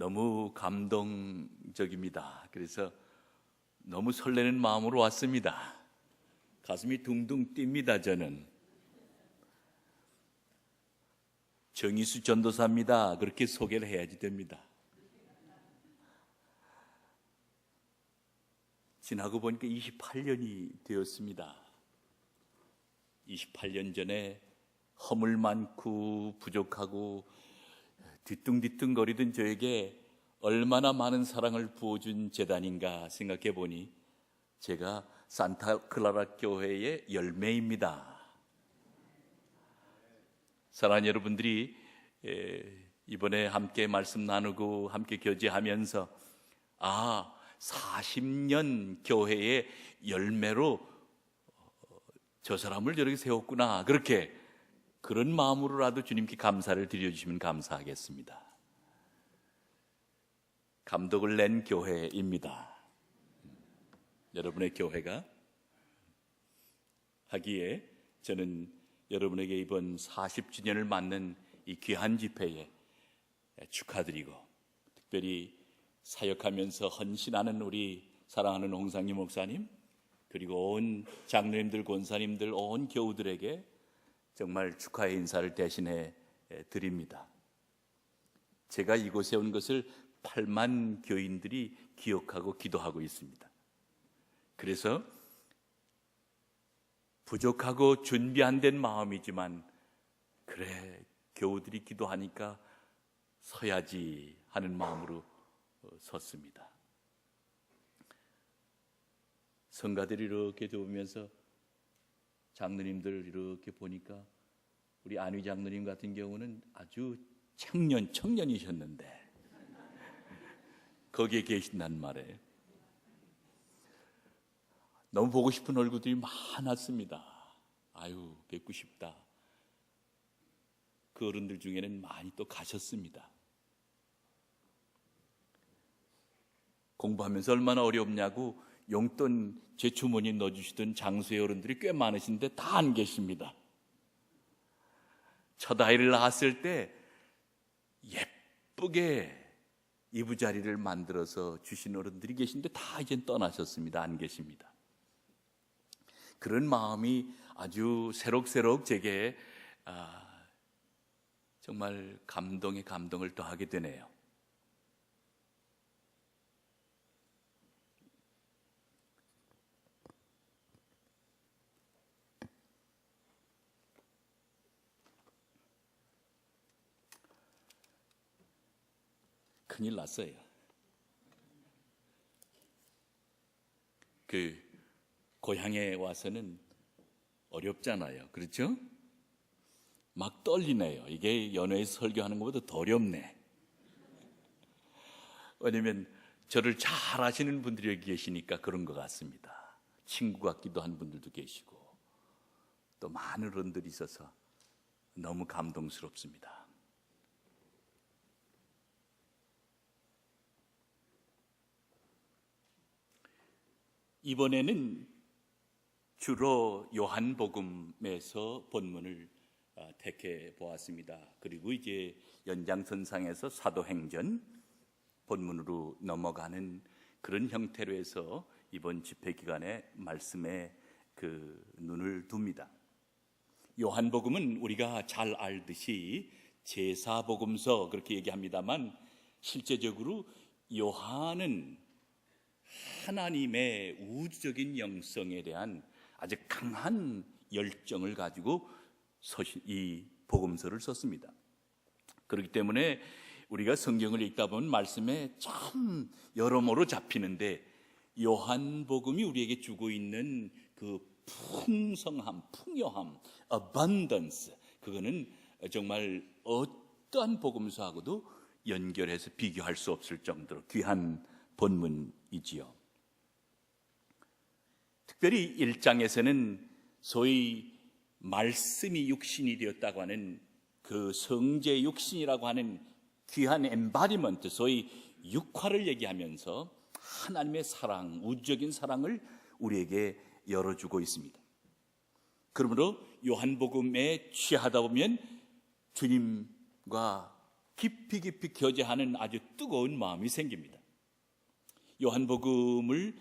너무 감동적입니다. 그래서 너무 설레는 마음으로 왔습니다. 가슴이 둥둥 뜁니다. 저는 정의수 전도사입니다. 그렇게 소개를 해야지 됩니다. 지나고 보니까 28년이 되었습니다. 28년 전에 허물 많고 부족하고 뒤뚱뒤뚱거리던 저에게 얼마나 많은 사랑을 부어준 재단인가 생각해 보니 제가 산타클라라 교회의 열매입니다. 사랑하는 여러분들이 이번에 함께 말씀 나누고 함께 교제하면서 40년 교회의 열매로 저 사람을 저렇게 세웠구나, 그런 마음으로라도 주님께 감사를 드려주시면 감사하겠습니다. 감독을 낸 교회입니다. 여러분의 교회가 하기에 저는 여러분에게 이번 40주년을 맞는 이 귀한 집회에 축하드리고, 특별히 사역하면서 헌신하는 우리 사랑하는 홍상희 목사님, 그리고 온 장로님들, 권사님들, 온 교우들에게 정말 축하의 인사를 대신해 드립니다. 제가 이곳에 온 것을 8만 교인들이 기억하고 기도하고 있습니다. 그래서 부족하고 준비 안 된 마음이지만 그래, 교우들이 기도하니까 서야지 하는 마음으로 섰습니다. 성가들이 이렇게 보면서 장로님들 이렇게 보니까 우리 안휘 장로님 같은 경우는 아주 청년이셨는데 거기에 계신단 말이에요. 너무 보고 싶은 얼굴들이 많았습니다. 아유, 뵙고 싶다. 그 어른들 중에는 많이 또 가셨습니다. 공부하면서 얼마나 어렵냐고 용돈 제 주머니에 넣어주시던 장수의 어른들이 꽤 많으신데 다 안 계십니다. 첫 아이를 낳았을 때 예쁘게 이부자리를 만들어서 주신 어른들이 계신데 다 이제 떠나셨습니다. 안 계십니다. 그런 마음이 아주 새록새록 제게 정말 감동에 감동을 더하게 되네요. 큰일 났어요. 고향에 와서는 어렵잖아요. 그렇죠? 막 떨리네요. 이게 연회에서 설교하는 것보다 더 어렵네. 왜냐면 저를 잘 아시는 분들이 여기 계시니까 그런 것 같습니다. 친구 같기도 한 분들도 계시고 또 많은 어른들이 있어서 너무 감동스럽습니다. 이번에는 주로 요한복음에서 본문을 택해 보았습니다. 그리고 이제 연장선상에서 사도행전 본문으로 넘어가는 그런 형태로 해서 이번 집회 기간에 말씀에 눈을 둡니다. 요한복음은 우리가 잘 알듯이 제사복음서 그렇게 얘기합니다만 실제적으로 요한은 하나님의 우주적인 영성에 대한 아주 강한 열정을 가지고 이 복음서를 썼습니다. 그렇기 때문에 우리가 성경을 읽다 보면 말씀에 참 여러모로 잡히는데 요한복음이 우리에게 주고 있는 그 풍성함, 풍요함, abundance, 그거는 정말 어떠한 복음서하고도 연결해서 비교할 수 없을 정도로 귀한 본문이지요. 특별히 1장에서는 소위 말씀이 육신이 되었다고 하는 그 성제 육신이라고 하는 귀한 엠바디먼트, 소위 육화를 얘기하면서 하나님의 사랑, 우주적인 사랑을 우리에게 열어주고 있습니다. 그러므로 요한복음에 취하다 보면 주님과 깊이 교제하는 아주 뜨거운 마음이 생깁니다. 요한복음을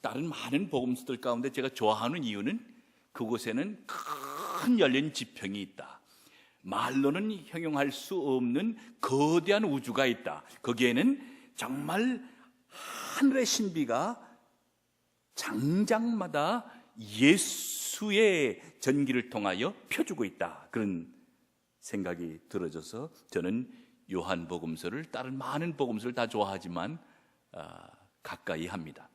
다른 많은 복음서들 가운데 제가 좋아하는 이유는 그곳에는 큰 열린 지평이 있다. 말로는 형용할 수 없는 거대한 우주가 있다. 거기에는 정말 하늘의 신비가 장장마다 예수의 전기를 통하여 펴주고 있다. 그런 생각이 들어져서 저는 요한복음서를 다른 많은 복음서를 다 좋아하지만 가까이 합니다.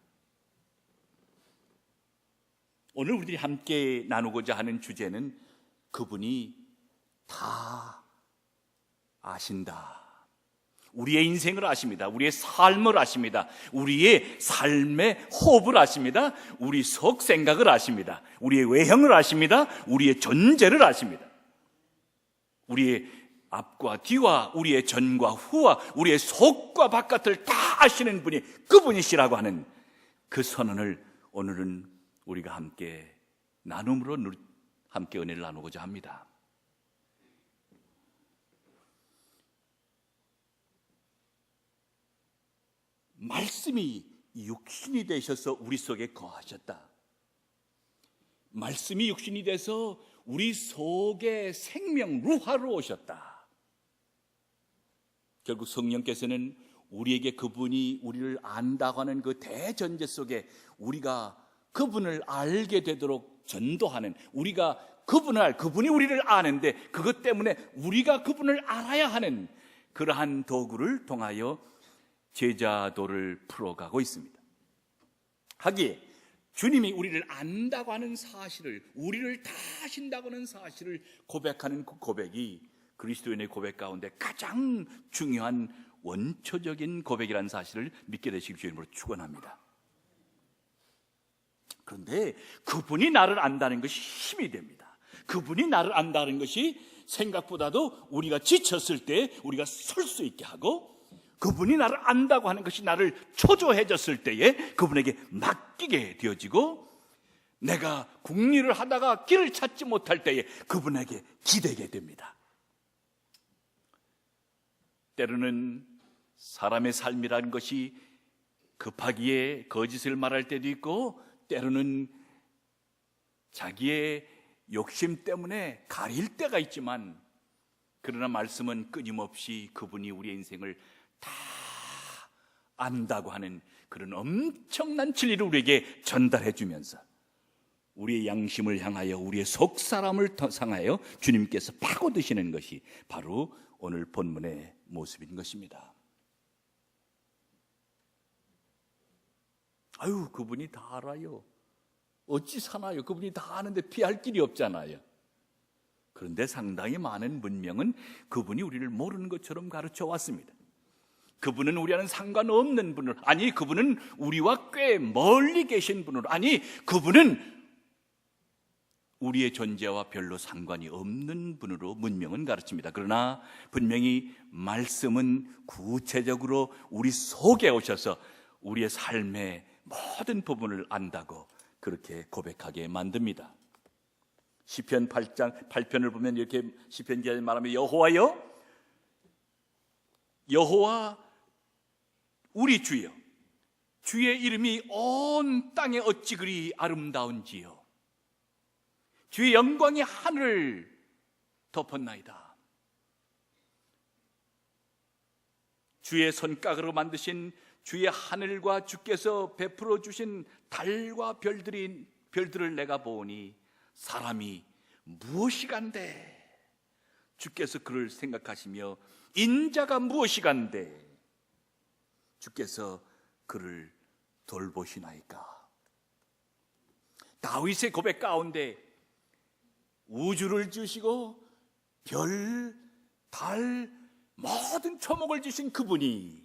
오늘 우리들이 함께 나누고자 하는 주제는 그분이 다 아신다. 우리의 인생을 아십니다. 우리의 삶을 아십니다. 우리의 삶의 호흡을 아십니다. 우리 속 생각을 아십니다. 우리의 외형을 아십니다. 우리의 존재를 아십니다. 우리의 앞과 뒤와 우리의 전과 후와 우리의 속과 바깥을 다 아시는 분이 그분이시라고 하는 그 선언을 오늘은 우리가 함께 나눔으로 함께 은혜를 나누고자 합니다. 말씀이 육신이 되셔서 우리 속에 거하셨다. 말씀이 육신이 돼서 우리 속에 생명 루하로 오셨다. 결국 성령께서는 우리에게 그분이 우리를 안다고 하는 그 대전제 속에 우리가 그분을 알게 되도록 전도하는, 우리가 그분이 우리를 아는데 그것 때문에 우리가 그분을 알아야 하는 그러한 도구를 통하여 제자도를 풀어가고 있습니다. 하기에 주님이 우리를 안다고 하는 사실을, 우리를 다 아신다고 하는 사실을 고백하는 그 고백이 그리스도인의 고백 가운데 가장 중요한 원초적인 고백이라는 사실을 믿게 되시길 주님으로 축원합니다. 그런데 그분이 나를 안다는 것이 힘이 됩니다. 그분이 나를 안다는 것이 생각보다도 우리가 지쳤을 때 우리가 설 수 있게 하고, 그분이 나를 안다고 하는 것이 나를 초조해졌을 때에 그분에게 맡기게 되어지고, 내가 궁리를 하다가 길을 찾지 못할 때에 그분에게 기대게 됩니다. 때로는 사람의 삶이라는 것이 급하기에 거짓을 말할 때도 있고, 때로는 자기의 욕심 때문에 가릴 때가 있지만, 그러나 말씀은 끊임없이 그분이 우리의 인생을 다 안다고 하는 그런 엄청난 진리를 우리에게 전달해 주면서 우리의 양심을 향하여, 우리의 속사람을 향하여 주님께서 파고드시는 것이 바로 오늘 본문의 모습인 것입니다. 아유, 그분이 다 알아요. 어찌 사나요? 그분이 다 아는데 피할 길이 없잖아요. 그런데 상당히 많은 문명은 그분이 우리를 모르는 것처럼 가르쳐 왔습니다. 그분은 우리와는 상관없는 분으로, 아니 그분은 우리와 꽤 멀리 계신 분으로, 아니 그분은 우리의 존재와 별로 상관이 없는 분으로 문명은 가르칩니다. 그러나 분명히 말씀은 구체적으로 우리 속에 오셔서 우리의 삶의 모든 부분을 안다고 그렇게 고백하게 만듭니다. 시편 8장 8편을 보면 이렇게 시편 기자님 말하면, 여호와여, 여호와 우리 주여, 주의 이름이 온 땅에 어찌 그리 아름다운지요. 주의 영광이 하늘을 덮었나이다. 주의 손가락으로 만드신 주의 하늘과 주께서 베풀어 주신 달과 별들을 내가 보니 사람이 무엇이간데, 주께서 그를 생각하시며 인자가 무엇이간데 주께서 그를 돌보시나이까. 다윗의 고백 가운데 우주를 주시고 별, 달, 모든 초목을 주신 그분이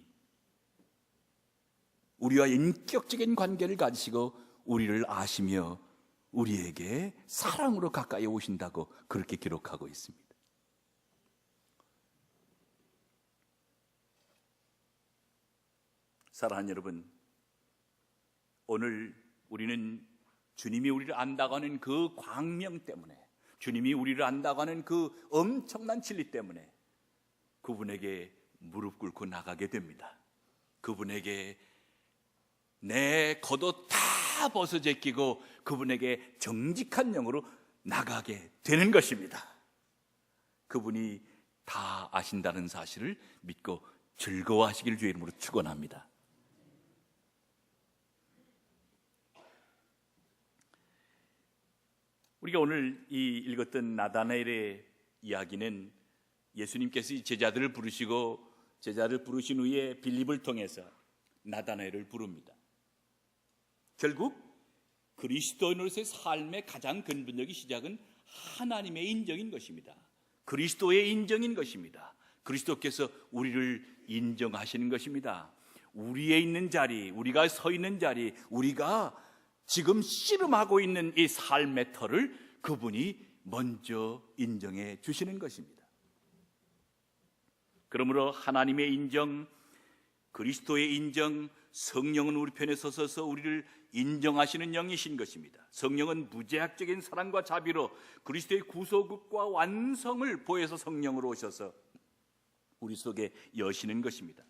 우리와 인격적인 관계를 가지시고 우리를 아시며 우리에게 사랑으로 가까이 오신다고 그렇게 기록하고 있습니다. 사랑하는 여러분, 오늘 우리는 주님이 우리를 안다고 하는 그 광명 때문에, 주님이 우리를 안다고 하는 그 엄청난 진리 때문에 그분에게 무릎 꿇고 나가게 됩니다. 그분에게 내 겉옷 다 벗어 제끼고 그분에게 정직한 영으로 나가게 되는 것입니다. 그분이 다 아신다는 사실을 믿고 즐거워하시길 주의 이름으로 축원합니다. 우리가 오늘 이 읽었던 나다나엘의 이야기는 예수님께서 이 제자들을 부르시고 제자를 부르신 후에 빌립을 통해서 나다나엘을 부릅니다. 결국 그리스도인으로서의 삶의 가장 근본적인 시작은 하나님의 인정인 것입니다. 그리스도의 인정인 것입니다. 그리스도께서 우리를 인정하시는 것입니다. 우리에 있는 자리, 우리가 서 있는 자리, 우리가 지금 씨름하고 있는 이 삶의 터를 그분이 먼저 인정해 주시는 것입니다. 그러므로 하나님의 인정, 그리스도의 인정, 성령은 우리 편에 서서 우리를 인정하시는 영이신 것입니다. 성령은 무제약적인 사랑과 자비로 그리스도의 구속과 완성을 보여서 성령으로 오셔서 우리 속에 여시는 것입니다.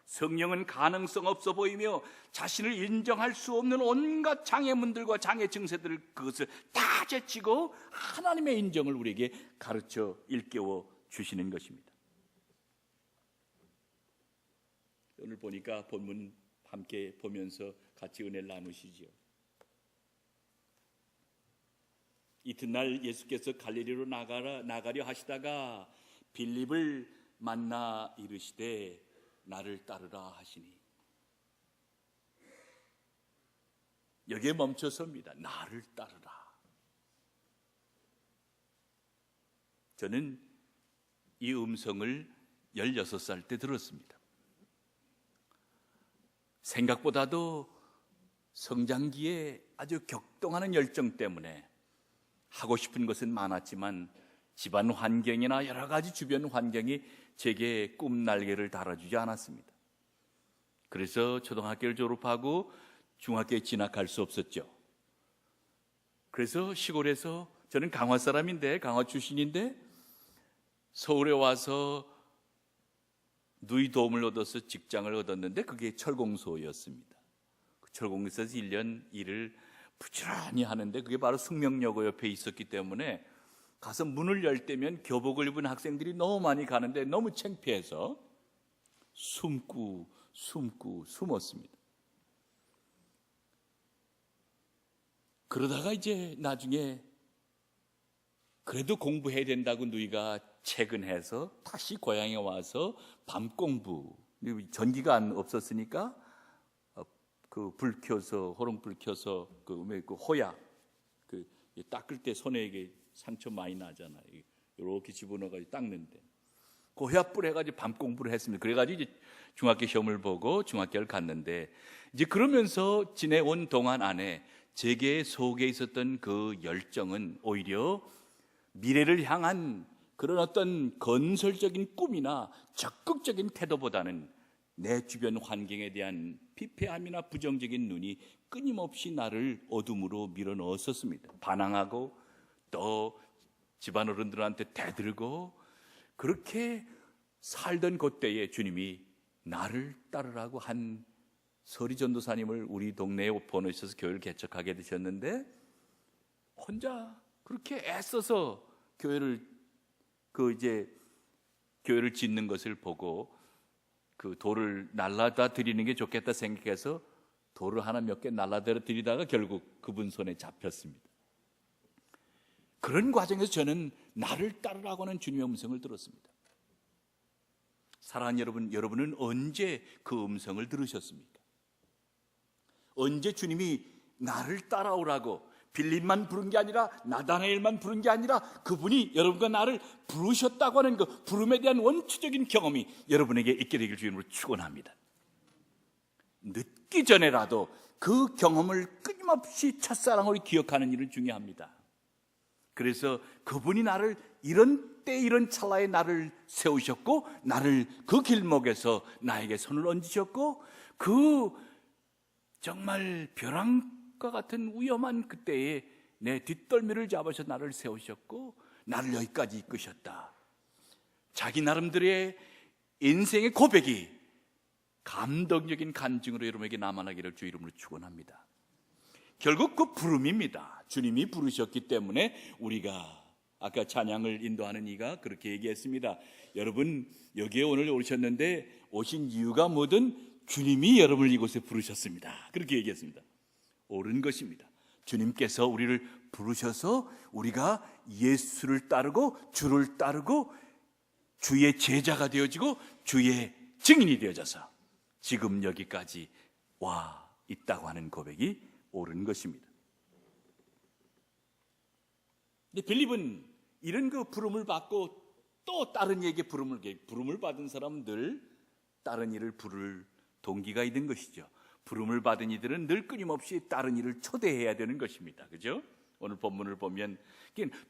성령은 가능성 없어 보이며 자신을 인정할 수 없는 온갖 장애물들과 장애 증세들을 그것을 다 제치고 하나님의 인정을 우리에게 가르쳐 일깨워 주시는 것입니다. 오늘 보니까 본문 함께 보면서 같이 은혜를 나누시죠. 이튿날 예수께서 갈릴리로 나가려 하시다가 빌립을 만나 이르시되 나를 따르라 하시니, 여기에 멈춰섭니다. 나를 따르라. 저는 이 음성을 16살 때 들었습니다. 생각보다도 성장기에 아주 격동하는 열정 때문에 하고 싶은 것은 많았지만 집안 환경이나 여러 가지 주변 환경이 제게 꿈날개를 달아주지 않았습니다. 그래서 초등학교를 졸업하고 중학교에 진학할 수 없었죠. 그래서 시골에서, 저는 강화 사람인데, 강화 출신인데 서울에 와서 누이 도움을 얻어서 직장을 얻었는데 그게 철공소였습니다. 그 철공소에서 1년 일을 부지런히 하는데 그게 바로 숙명여고 옆에 있었기 때문에 가서 문을 열 때면 교복을 입은 학생들이 너무 많이 가는데 너무 창피해서 숨었습니다. 그러다가 이제 나중에 그래도 공부해야 된다고 누이가 퇴근해서 다시 고향에 와서 밤 공부, 전기가 없었으니까 그 불 켜서, 호롱불 켜서 그 호약 그 닦을 때 손에 이게 상처 많이 나잖아요. 이렇게 집어넣어가지고 닦는데 그 호약불 해가지고 밤 공부를 했습니다. 그래가지고 이제 중학교 시험을 보고 중학교를 갔는데, 이제 그러면서 지내온 동안 안에 제게 속에 있었던 그 열정은 오히려 미래를 향한 그런 어떤 건설적인 꿈이나 적극적인 태도보다는 내 주변 환경에 대한 피폐함이나 부정적인 눈이 끊임없이 나를 어둠으로 밀어 넣었었습니다. 반항하고 또 집안 어른들한테 대들고 그렇게 살던 그때에 주님이 나를 따르라고 한 서리 전도사님을 우리 동네에 보내셔서 교회를 개척하게 되셨는데, 혼자 그렇게 애써서 교회를 짓는 것을 보고 그 돌을 날라다 드리는 게 좋겠다 생각해서 돌을 하나 몇 개 날라다 드리다가 결국 그분 손에 잡혔습니다. 그런 과정에서 저는 나를 따르라고 하는 주님의 음성을 들었습니다. 사랑하는 여러분, 여러분은 언제 그 음성을 들으셨습니까? 언제 주님이 나를 따라오라고 빌립만 부른 게 아니라 나다나엘만 부른 게 아니라 그분이 여러분과 나를 부르셨다고 하는 그 부름에 대한 원초적인 경험이 여러분에게 있게 되길 주님으로 축원합니다. 늦기 전에라도 그 경험을 끊임없이 첫사랑으로 기억하는 일은 중요합니다. 그래서 그분이 나를 이런 때 이런 찰나에 나를 세우셨고 나를 그 길목에서 나에게 손을 얹으셨고 그 정말 벼랑과 같은 위험한 그때에 내 뒷덜미를 잡아서 나를 세우셨고 나를 여기까지 이끄셨다. 자기 나름대로의 인생의 고백이 감동적인 간증으로 여러분에게 남아나기를 주 이름으로 축원합니다. 결국 그 부름입니다. 주님이 부르셨기 때문에 우리가, 아까 찬양을 인도하는 이가 그렇게 얘기했습니다. 여러분 여기에 오늘 오셨는데 오신 이유가 뭐든 주님이 여러분을 이곳에 부르셨습니다. 그렇게 얘기했습니다. 옳은 것입니다. 주님께서 우리를 부르셔서 우리가 예수를 따르고 주를 따르고 주의 제자가 되어지고 주의 증인이 되어져서 지금 여기까지 와 있다고 하는 고백이 옳은 것입니다. 근데 빌립은 이런 그 부름을 받고 또 다른 이에게 부름을 받은 사람은 늘 다른 일을 부를 동기가 있는 것이죠. 부름을 받은 이들은 늘 끊임없이 다른 일을 초대해야 되는 것입니다. 그죠? 오늘 본문을 보면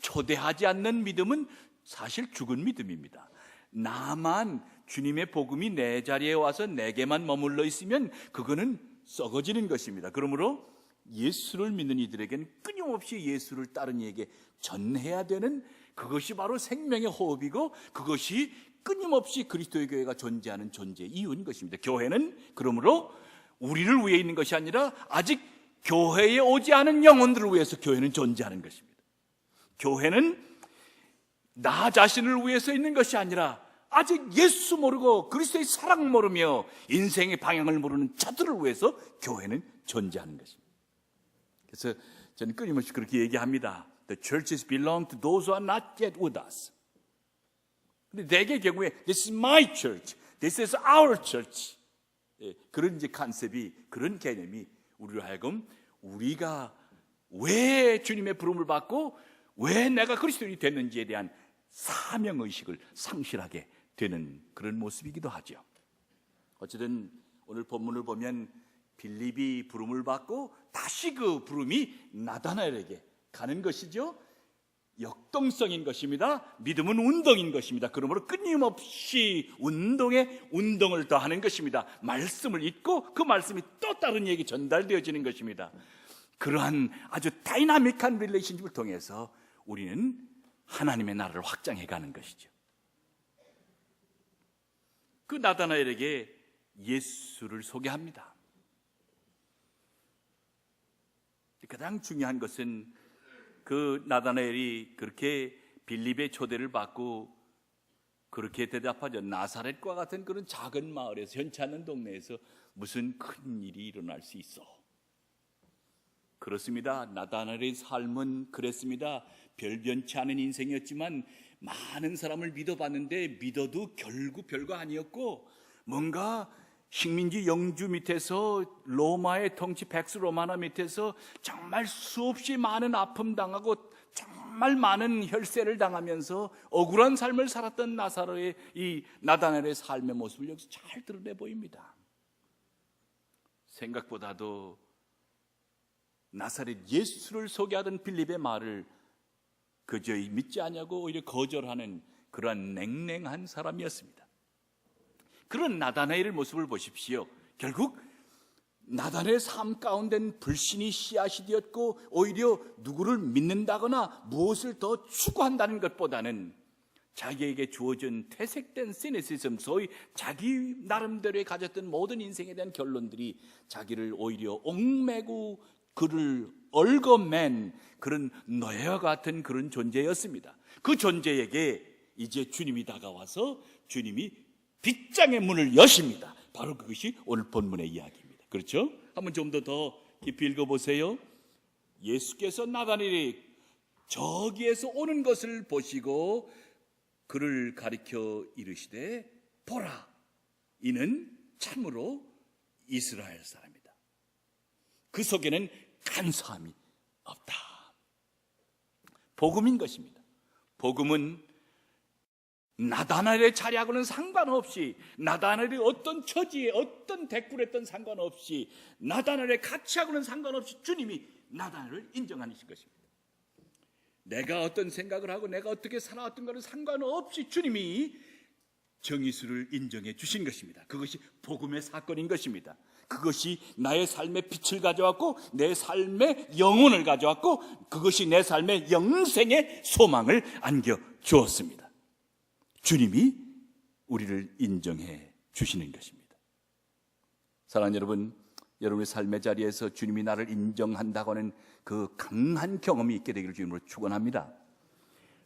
초대하지 않는 믿음은 사실 죽은 믿음입니다. 나만 주님의 복음이 내 자리에 와서 내게만 머물러 있으면 그거는 썩어지는 것입니다. 그러므로 예수를 믿는 이들에게는 끊임없이 예수를 다른 이에게 전해야 되는, 그것이 바로 생명의 호흡이고 그것이 끊임없이 그리스도의 교회가 존재하는 존재의 이유인 것입니다. 교회는 그러므로 우리를 위해 있는 것이 아니라 아직 교회에 오지 않은 영혼들을 위해서 교회는 존재하는 것입니다. 교회는 나 자신을 위해서 있는 것이 아니라 아직 예수 모르고 그리스도의 사랑 모르며 인생의 방향을 모르는 자들을 위해서 교회는 존재하는 것입니다. 그래서 저는 끊임없이 그렇게 얘기합니다. The churches belong to those who are not yet with us. 근데 대개 경우에 This is my church, This is our church. 그런 이제 컨셉이, 그런 개념이 우리로 하여금 우리가 왜 주님의 부름을 받고 왜 내가 그리스도인이 됐는지에 대한 사명의식을 상실하게 되는 그런 모습이기도 하죠. 어쨌든 오늘 본문을 보면 빌립이 부름을 받고 다시 그 부름이 나다나엘에게 가는 것이죠. 역동성인 것입니다. 믿음은 운동인 것입니다. 그러므로 끊임없이 운동에 운동을 더하는 것입니다. 말씀을 읽고 그 말씀이 또 다른 이에게 전달되어지는 것입니다. 그러한 아주 다이나믹한 릴레이션십을 통해서 우리는 하나님의 나라를 확장해 가는 것이죠. 그 나다나엘에게 예수를 소개합니다. 가장 중요한 것은 그 나다나엘이 그렇게 빌립의 초대를 받고 그렇게 대답하죠. 나사렛과 같은 그런 작은 마을에서, 현치 않은 동네에서 무슨 큰 일이 일어날 수 있어. 그렇습니다. 나다나엘의 삶은 그랬습니다. 별변치 않은 인생이었지만 많은 사람을 믿어봤는데 믿어도 결국 별거 아니었고, 뭔가 식민지 영주 밑에서 로마의 통치 백스 로마나 밑에서 정말 수없이 많은 아픔 당하고 정말 많은 혈세를 당하면서 억울한 삶을 살았던 나사로의 이 나다나엘의 삶의 모습을 여기서 잘 드러내 보입니다. 생각보다도 나사렛 예수를 소개하던 빌립의 말을 그저 믿지 않냐고 오히려 거절하는 그러한 냉랭한 사람이었습니다. 그런 나다나엘의 모습을 보십시오. 결국 나다나엘의 삶 가운데는 불신이 씨앗이 되었고, 오히려 누구를 믿는다거나 무엇을 더 추구한다는 것보다는 자기에게 주어진 퇴색된 시니시즘, 소위 자기 나름대로 가졌던 모든 인생에 대한 결론들이 자기를 오히려 옥매고 그를 얽어맨 그런 노예와 같은 그런 존재였습니다. 그 존재에게 이제 주님이 다가와서 주님이 빗장의 문을 여십니다. 바로 그것이 오늘 본문의 이야기입니다. 그렇죠? 한번 좀 더 깊이 읽어보세요. 예수께서 나다나엘이 저기에서 오는 것을 보시고 그를 가리켜 이르시되, 보라, 이는 참으로 이스라엘 사람이다. 그 속에는 간사함이 없다. 복음인 것입니다. 복음은 나다나엘의 자리하고는 상관없이, 나다나엘이 어떤 처지에 어떤 대꾸를 상관없이, 나다나엘의 가치하고는 상관없이 주님이 나다나엘을 인정하는 것입니다. 내가 어떤 생각을 하고 내가 어떻게 살아왔던 것은 상관없이 주님이 정의수를 인정해 주신 것입니다. 그것이 복음의 사건인 것입니다. 그것이 나의 삶의 빛을 가져왔고 내 삶의 영혼을 가져왔고 그것이 내 삶의 영생의 소망을 안겨주었습니다. 주님이 우리를 인정해 주시는 것입니다. 사랑하는 여러분, 여러분의 삶의 자리에서 주님이 나를 인정한다고 하는 그 강한 경험이 있게 되기를 주님으로 축원합니다.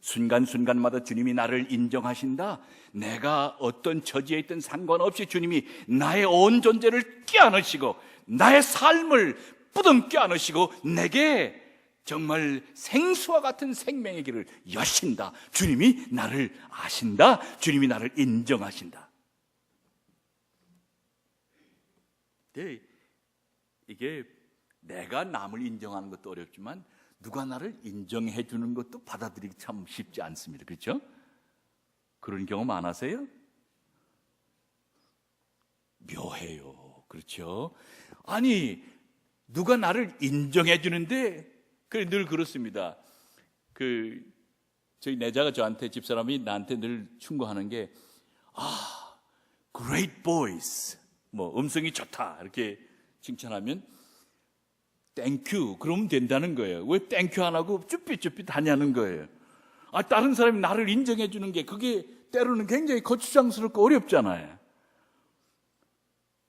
순간순간마다 주님이 나를 인정하신다. 내가 어떤 처지에 있든 상관없이 주님이 나의 온 존재를 껴안으시고 나의 삶을 뿌둥 껴안으시고 내게 정말 생수와 같은 생명의 길을 여신다. 주님이 나를 아신다. 주님이 나를 인정하신다. 네, 이게 내가 남을 인정하는 것도 어렵지만 누가 나를 인정해 주는 것도 받아들이기 참 쉽지 않습니다. 그렇죠? 그런 경험 안 하세요? 묘해요. 그렇죠? 아니, 누가 나를 인정해 주는데 늘 그렇습니다. 저희 내자가 저한테, 집사람이 나한테 늘 충고하는 게, great voice, 음성이 좋다 이렇게 칭찬하면 땡큐 그러면 된다는 거예요. 왜 땡큐 안 하고 쭈삣쭈삣 하냐는 거예요. 다른 사람이 나를 인정해 주는 게 그게 때로는 굉장히 거추장스럽고 어렵잖아요.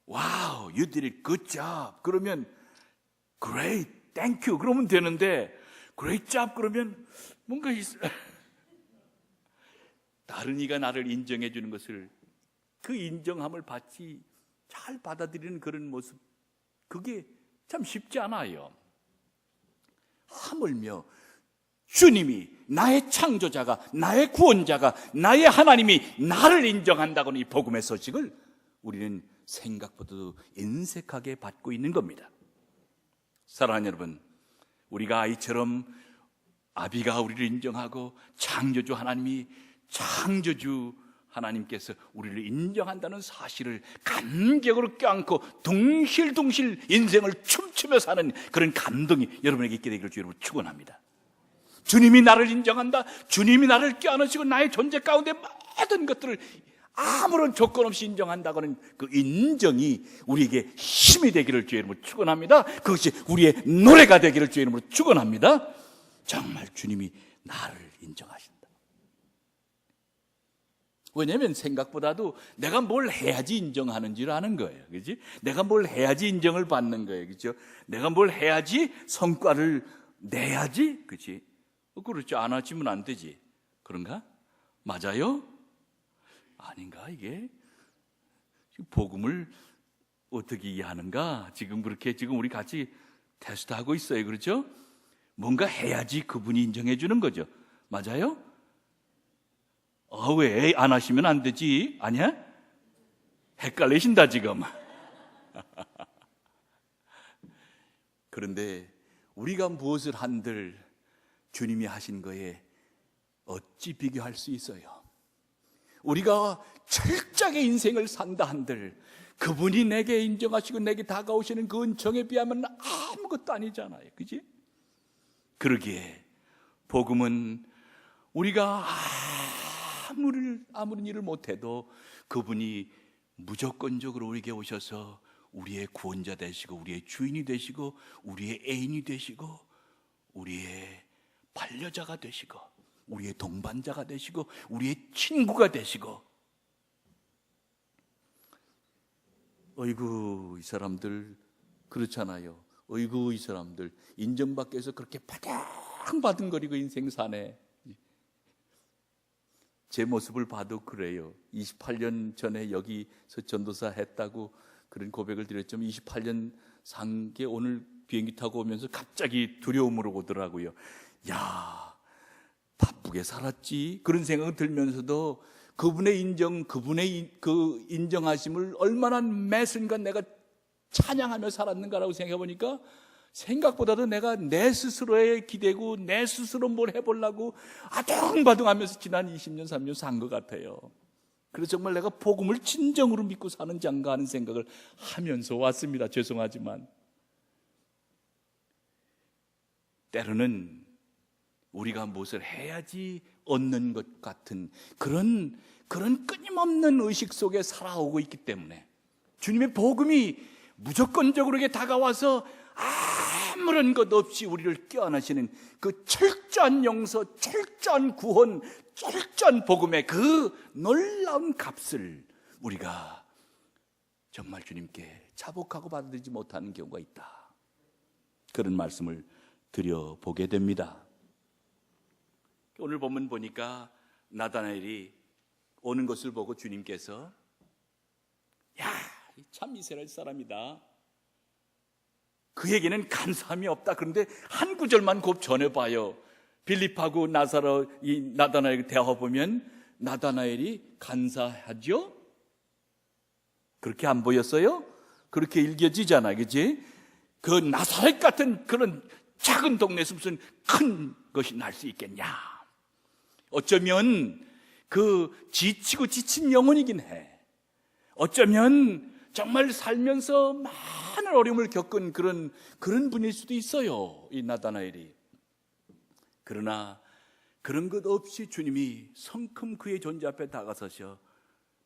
Wow, you did a good job. 그러면 great, thank you 그러면 되는데 great job 그러면 뭔가 다른 이가 나를 인정해 주는 것을, 그 인정함을 잘 받아들이는 그런 모습, 그게 참 쉽지 않아요. 하물며 주님이, 나의 창조자가, 나의 구원자가, 나의 하나님이 나를 인정한다고는 이 복음의 소식을 우리는 생각보다도 인색하게 받고 있는 겁니다. 사랑하는 여러분, 우리가 아이처럼 아비가 우리를 인정하고 창조주 하나님이, 창조주 하나님께서 우리를 인정한다는 사실을 감격으로 껴안고 둥실둥실 인생을 춤추며 사는 그런 감동이 여러분에게 있게 되기를 주님으로 축원합니다. 주님이 나를 인정한다. 주님이 나를 껴안으시고 나의 존재 가운데 모든 것들을 아무런 조건 없이 인정한다고는 그 인정이 우리에게 힘이 되기를 주의 이름으로 축원합니다. 그것이 우리의 노래가 되기를 주의 이름으로 축원합니다. 정말 주님이 나를 인정하신다. 왜냐하면 생각보다도 내가 뭘 해야지 인정하는 줄 아는 거예요. 그렇지? 내가 뭘 해야지 인정을 받는 거예요. 그렇죠? 내가 뭘 해야지 성과를 내야지. 그렇지? 그렇죠. 안 하시면 안 되지. 그런가? 맞아요? 아닌가 이게? 복음을 어떻게 이해하는가? 지금 우리 같이 테스트하고 있어요. 그렇죠? 뭔가 해야지 그분이 인정해 주는 거죠. 맞아요? 왜 안 하시면 안 되지? 아니야? 헷갈리신다 지금. 그런데 우리가 무엇을 한들 주님이 하신 거에 어찌 비교할 수 있어요? 우리가 철저하게 인생을 산다 한들 그분이 내게 인정하시고 내게 다가오시는 그 은총에 비하면 아무것도 아니잖아요. 그지? 그러기에 복음은 우리가 아무런 일을 못해도 그분이 무조건적으로 우리에게 오셔서 우리의 구원자 되시고 우리의 주인이 되시고 우리의 애인이 되시고 우리의 반려자가 되시고 우리의 동반자가 되시고 우리의 친구가 되시고, 어이구 이 사람들 그렇잖아요. 어이구 이 사람들 인정받기 위해서 그렇게 바둥바둥거리고 인생 사네. 제 모습을 봐도 그래요. 28년 전에 여기서 전도사 했다고 그런 고백을 드렸지만 28년 산 게 오늘 비행기 타고 오면서 갑자기 두려움으로 오더라고요. 야, 바쁘게 살았지. 그런 생각이 들면서도 그분의 인정, 그분의 그 인정하심을 얼마나 매 순간 내가 찬양하며 살았는가라고 생각해 보니까 생각보다도 내가 내 스스로에 기대고 내 스스로 뭘 해보려고 아둥바둥하면서 지난 20년, 30년 산 것 같아요. 그래서 정말 내가 복음을 진정으로 믿고 사는지 안가 하는 생각을 하면서 왔습니다. 죄송하지만 때로는 우리가 무엇을 해야지 얻는 것 같은 그런 끊임없는 의식 속에 살아오고 있기 때문에 주님의 복음이 무조건적으로 다가와서 아무런 것 없이 우리를 껴안으시는 그 철저한 용서, 철저한 구원, 솔전 복음의 그 놀라운 값을 우리가 정말 주님께 자복하고 받아들이지 못하는 경우가 있다. 그런 말씀을 드려보게 됩니다. 오늘 본문 보니까 나다나엘이 오는 것을 보고 주님께서 야, 참 이스라엘 사람이다. 그에게는 간사함이 없다. 그런데 한 구절만 곱 전해봐요. 빌립하고 나다나엘 대화해보면 나다나엘이 간사하죠? 그렇게 안 보였어요? 그렇게 읽혀지잖아, 그치? 그 나사렛 같은 그런 작은 동네에서 무슨 큰 것이 날 수 있겠냐? 어쩌면 그 지치고 지친 영혼이긴 해. 어쩌면 정말 살면서 많은 어려움을 겪은 그런 분일 수도 있어요, 이 나다나엘이. 그러나 그런 것 없이 주님이 성큼 그의 존재 앞에 다가서셔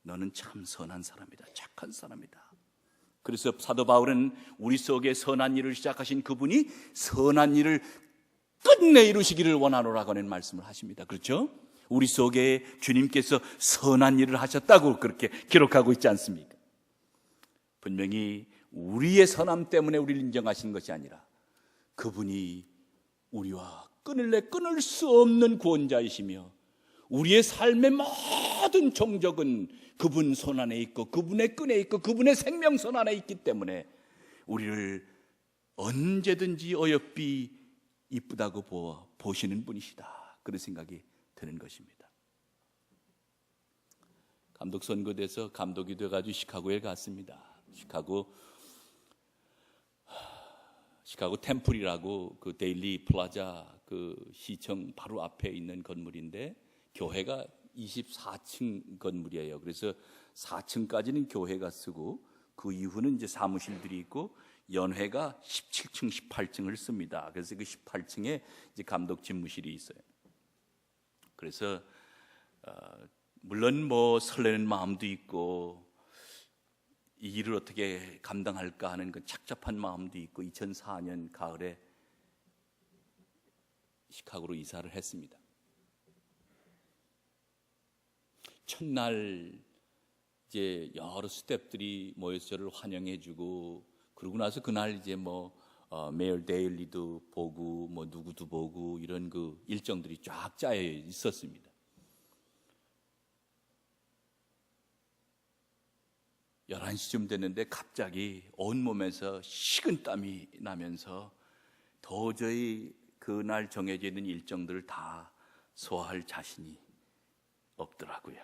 너는 참 선한 사람이다, 착한 사람이다. 그래서 사도 바울은 우리 속에 선한 일을 시작하신 그분이 선한 일을 끝내 이루시기를 원하노라고 하는 말씀을 하십니다. 그렇죠? 우리 속에 주님께서 선한 일을 하셨다고 그렇게 기록하고 있지 않습니까? 분명히 우리의 선함 때문에 우리를 인정하신 것이 아니라 그분이 우리와 끊을 수 없는 구원자이시며 우리의 삶의 모든 종적은 그분 손 안에 있고 그분의 끈에 있고 그분의 생명선 안에 있기 때문에 우리를 언제든지 어여삐 이쁘다고 보시는 분이시다. 그런 생각이 드는 것입니다. 감독 선거돼서 감독이 돼가지고 시카고에 갔습니다. 시카고 템플이라고 그 데일리 플라자 그 시청 바로 앞에 있는 건물인데 교회가 24층 건물이에요. 그래서 4층까지는 교회가 쓰고 그 이후는 이제 사무실들이 있고 연회가 17층, 18층을 씁니다. 그래서 그 18층에 이제 감독 집무실이 있어요. 그래서 물론 뭐 설레는 마음도 있고 이 일을 어떻게 감당할까 하는 그 착잡한 마음도 있고 2004년 가을에 시카고로 이사를 했습니다. 첫날 이제 여러 스태프들이 모여서 저를 환영해주고 그러고 나서 그날 이제 메일 데일리도 보고 누구도 보고 이런 그 일정들이 쫙 짜여 있었습니다. 11시쯤 됐는데 갑자기 온몸에서 식은땀이 나면서 도저히 그날 정해져 있는 일정들을 다 소화할 자신이 없더라고요.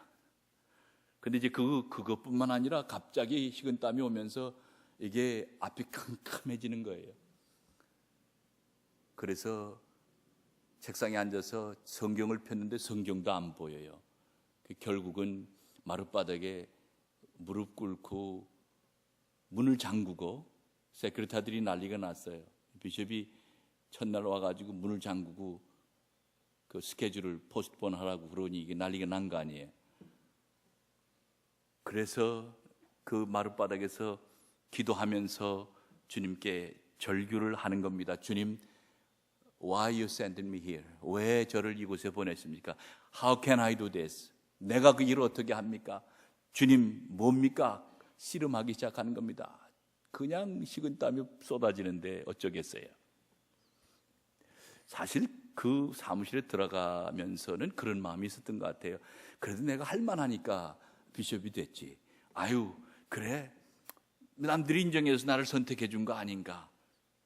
근데 이제 그것뿐만 아니라 갑자기 식은땀이 오면서 이게 앞이 캄캄해지는 거예요. 그래서 책상에 앉아서 성경을 폈는데 성경도 안 보여요. 결국은 마룻바닥에 무릎 꿇고 문을 잠그고 세크리타들이 난리가 났어요. 비숍이 첫날 와가지고 문을 잠그고 그 스케줄을 포스트폰 하라고 그러니 이게 난리가 난 거 아니에요. 그래서 그 마룻바닥에서 기도하면서 주님께 절규를 하는 겁니다. 주님, why you sent me here? 왜 저를 이곳에 보냈습니까? How can I do this? 내가 그 일을 어떻게 합니까? 주님, 뭡니까? 씨름하기 시작하는 겁니다. 그냥 식은땀이 쏟아지는데 어쩌겠어요. 사실 그 사무실에 들어가면서는 그런 마음이 있었던 것 같아요. 그래도 내가 할 만하니까 비숍이 됐지. 아유, 그래, 남들이 인정해서 나를 선택해 준 거 아닌가.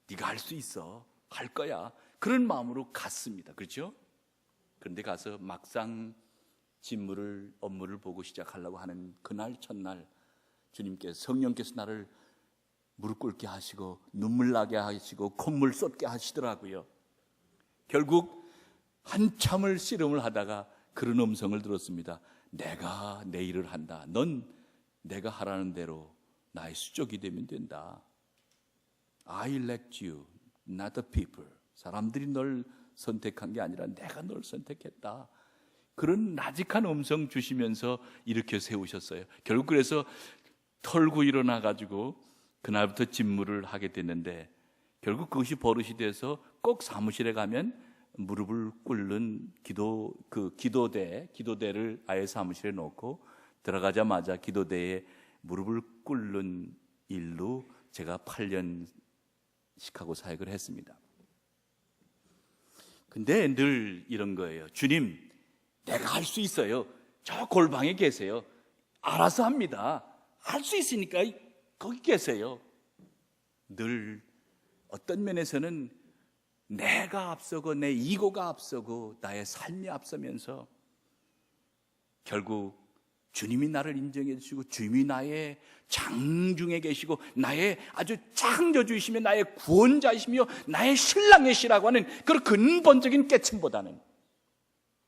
네가 할 수 있어, 할 거야. 그런 마음으로 갔습니다. 그렇죠? 그런데 가서 막상 업무를 보고 시작하려고 하는 그날 첫날 성령께서 나를 무릎 꿇게 하시고 눈물 나게 하시고 콧물 쏟게 하시더라고요. 결국 한참을 씨름을 하다가 그런 음성을 들었습니다. 내가 내 일을 한다. 넌 내가 하라는 대로 나의 수족이 되면 된다. I elect you, not the people. 사람들이 널 선택한 게 아니라 내가 널 선택했다. 그런 나직한 음성 주시면서 일으켜 세우셨어요. 결국 그래서 털고 일어나가지고 그날부터 집무를 하게 됐는데 결국 그것이 버릇이 돼서 꼭 사무실에 가면 무릎을 꿇는 기도대를 아예 사무실에 놓고 들어가자마자 기도대에 무릎을 꿇는 일로 제가 8년 시카고 사역을 했습니다. 근데 늘 이런 거예요. 주님, 내가 할 수 있어요. 저 골방에 계세요. 알아서 합니다. 할 수 있으니까 거기 계세요. 늘 어떤 면에서는 내가 앞서고 내 이고가 앞서고 나의 삶이 앞서면서 결국 주님이 나를 인정해 주시고 주님이 나의 장중에 계시고 나의 아주 창조주이시며 나의 구원자이시며 나의 신랑이시라고 하는 그런 근본적인 깨침보다는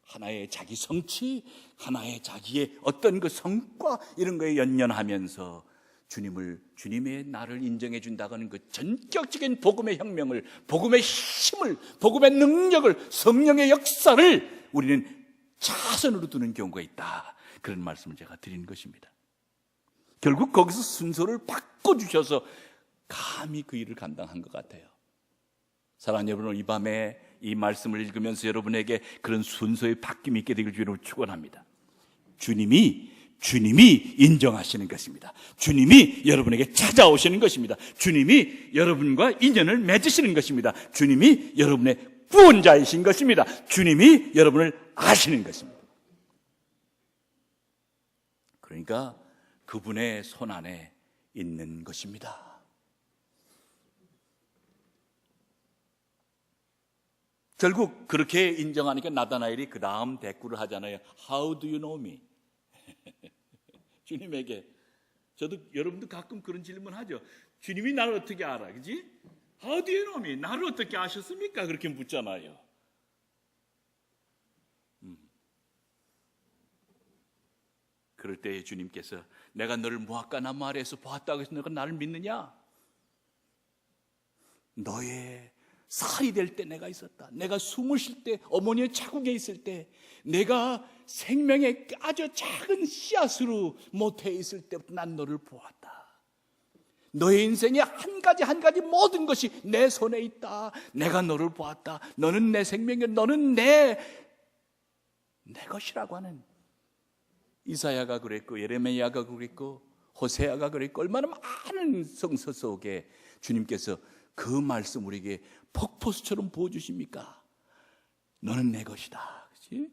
하나의 자기 성취, 하나의 자기의 어떤 그 성과 이런 거에 연연하면서 주님의 나를 인정해 준다고 하는 그 전격적인 복음의 혁명을, 복음의 힘을, 복음의 능력을, 성령의 역사를 우리는 차선으로 두는 경우가 있다. 그런 말씀을 제가 드리는 것입니다. 결국 거기서 순서를 바꿔주셔서 감히 그 일을 감당한 것 같아요. 사랑하는 여러분, 이 밤에 이 말씀을 읽으면서 여러분에게 그런 순서의 바뀜이 있게 되길 주로 축원합니다. 주님이 인정하시는 것입니다. 주님이 여러분에게 찾아오시는 것입니다. 주님이 여러분과 인연을 맺으시는 것입니다. 주님이 여러분의 구원자이신 것입니다. 주님이 여러분을 아시는 것입니다. 그러니까 그분의 손 안에 있는 것입니다. 결국 그렇게 인정하니까 나다나엘이 그 다음 대꾸를 하잖아요. How do you know me? 주님에게. 저도 여러분도 가끔 그런 질문 하죠. 주님이 나를 어떻게 알아? 그지? How do you know me? 나를 어떻게 아셨습니까? 그렇게 묻잖아요. 그럴 때 주님께서 내가 너를 모압가나무 아래에서 보았다고 해서 너가 나를 믿느냐? 너의 살이 될 때 내가 있었다. 내가 숨을 쉴 때, 어머니의 자궁에 있을 때, 내가 생명의 아주 작은 씨앗으로 모태에 있을 때부터 난 너를 보았다. 너의 인생의 한 가지 모든 것이 내 손에 있다. 내가 너를 보았다. 너는 내 생명이야. 너는 내 것이라고 하는, 이사야가 그랬고 예레미야가 그랬고 호세아가 그랬고 얼마나 많은 성서 속에 주님께서 그 말씀 우리에게 폭포수처럼 부어주십니까? 너는 내 것이다. 그렇지?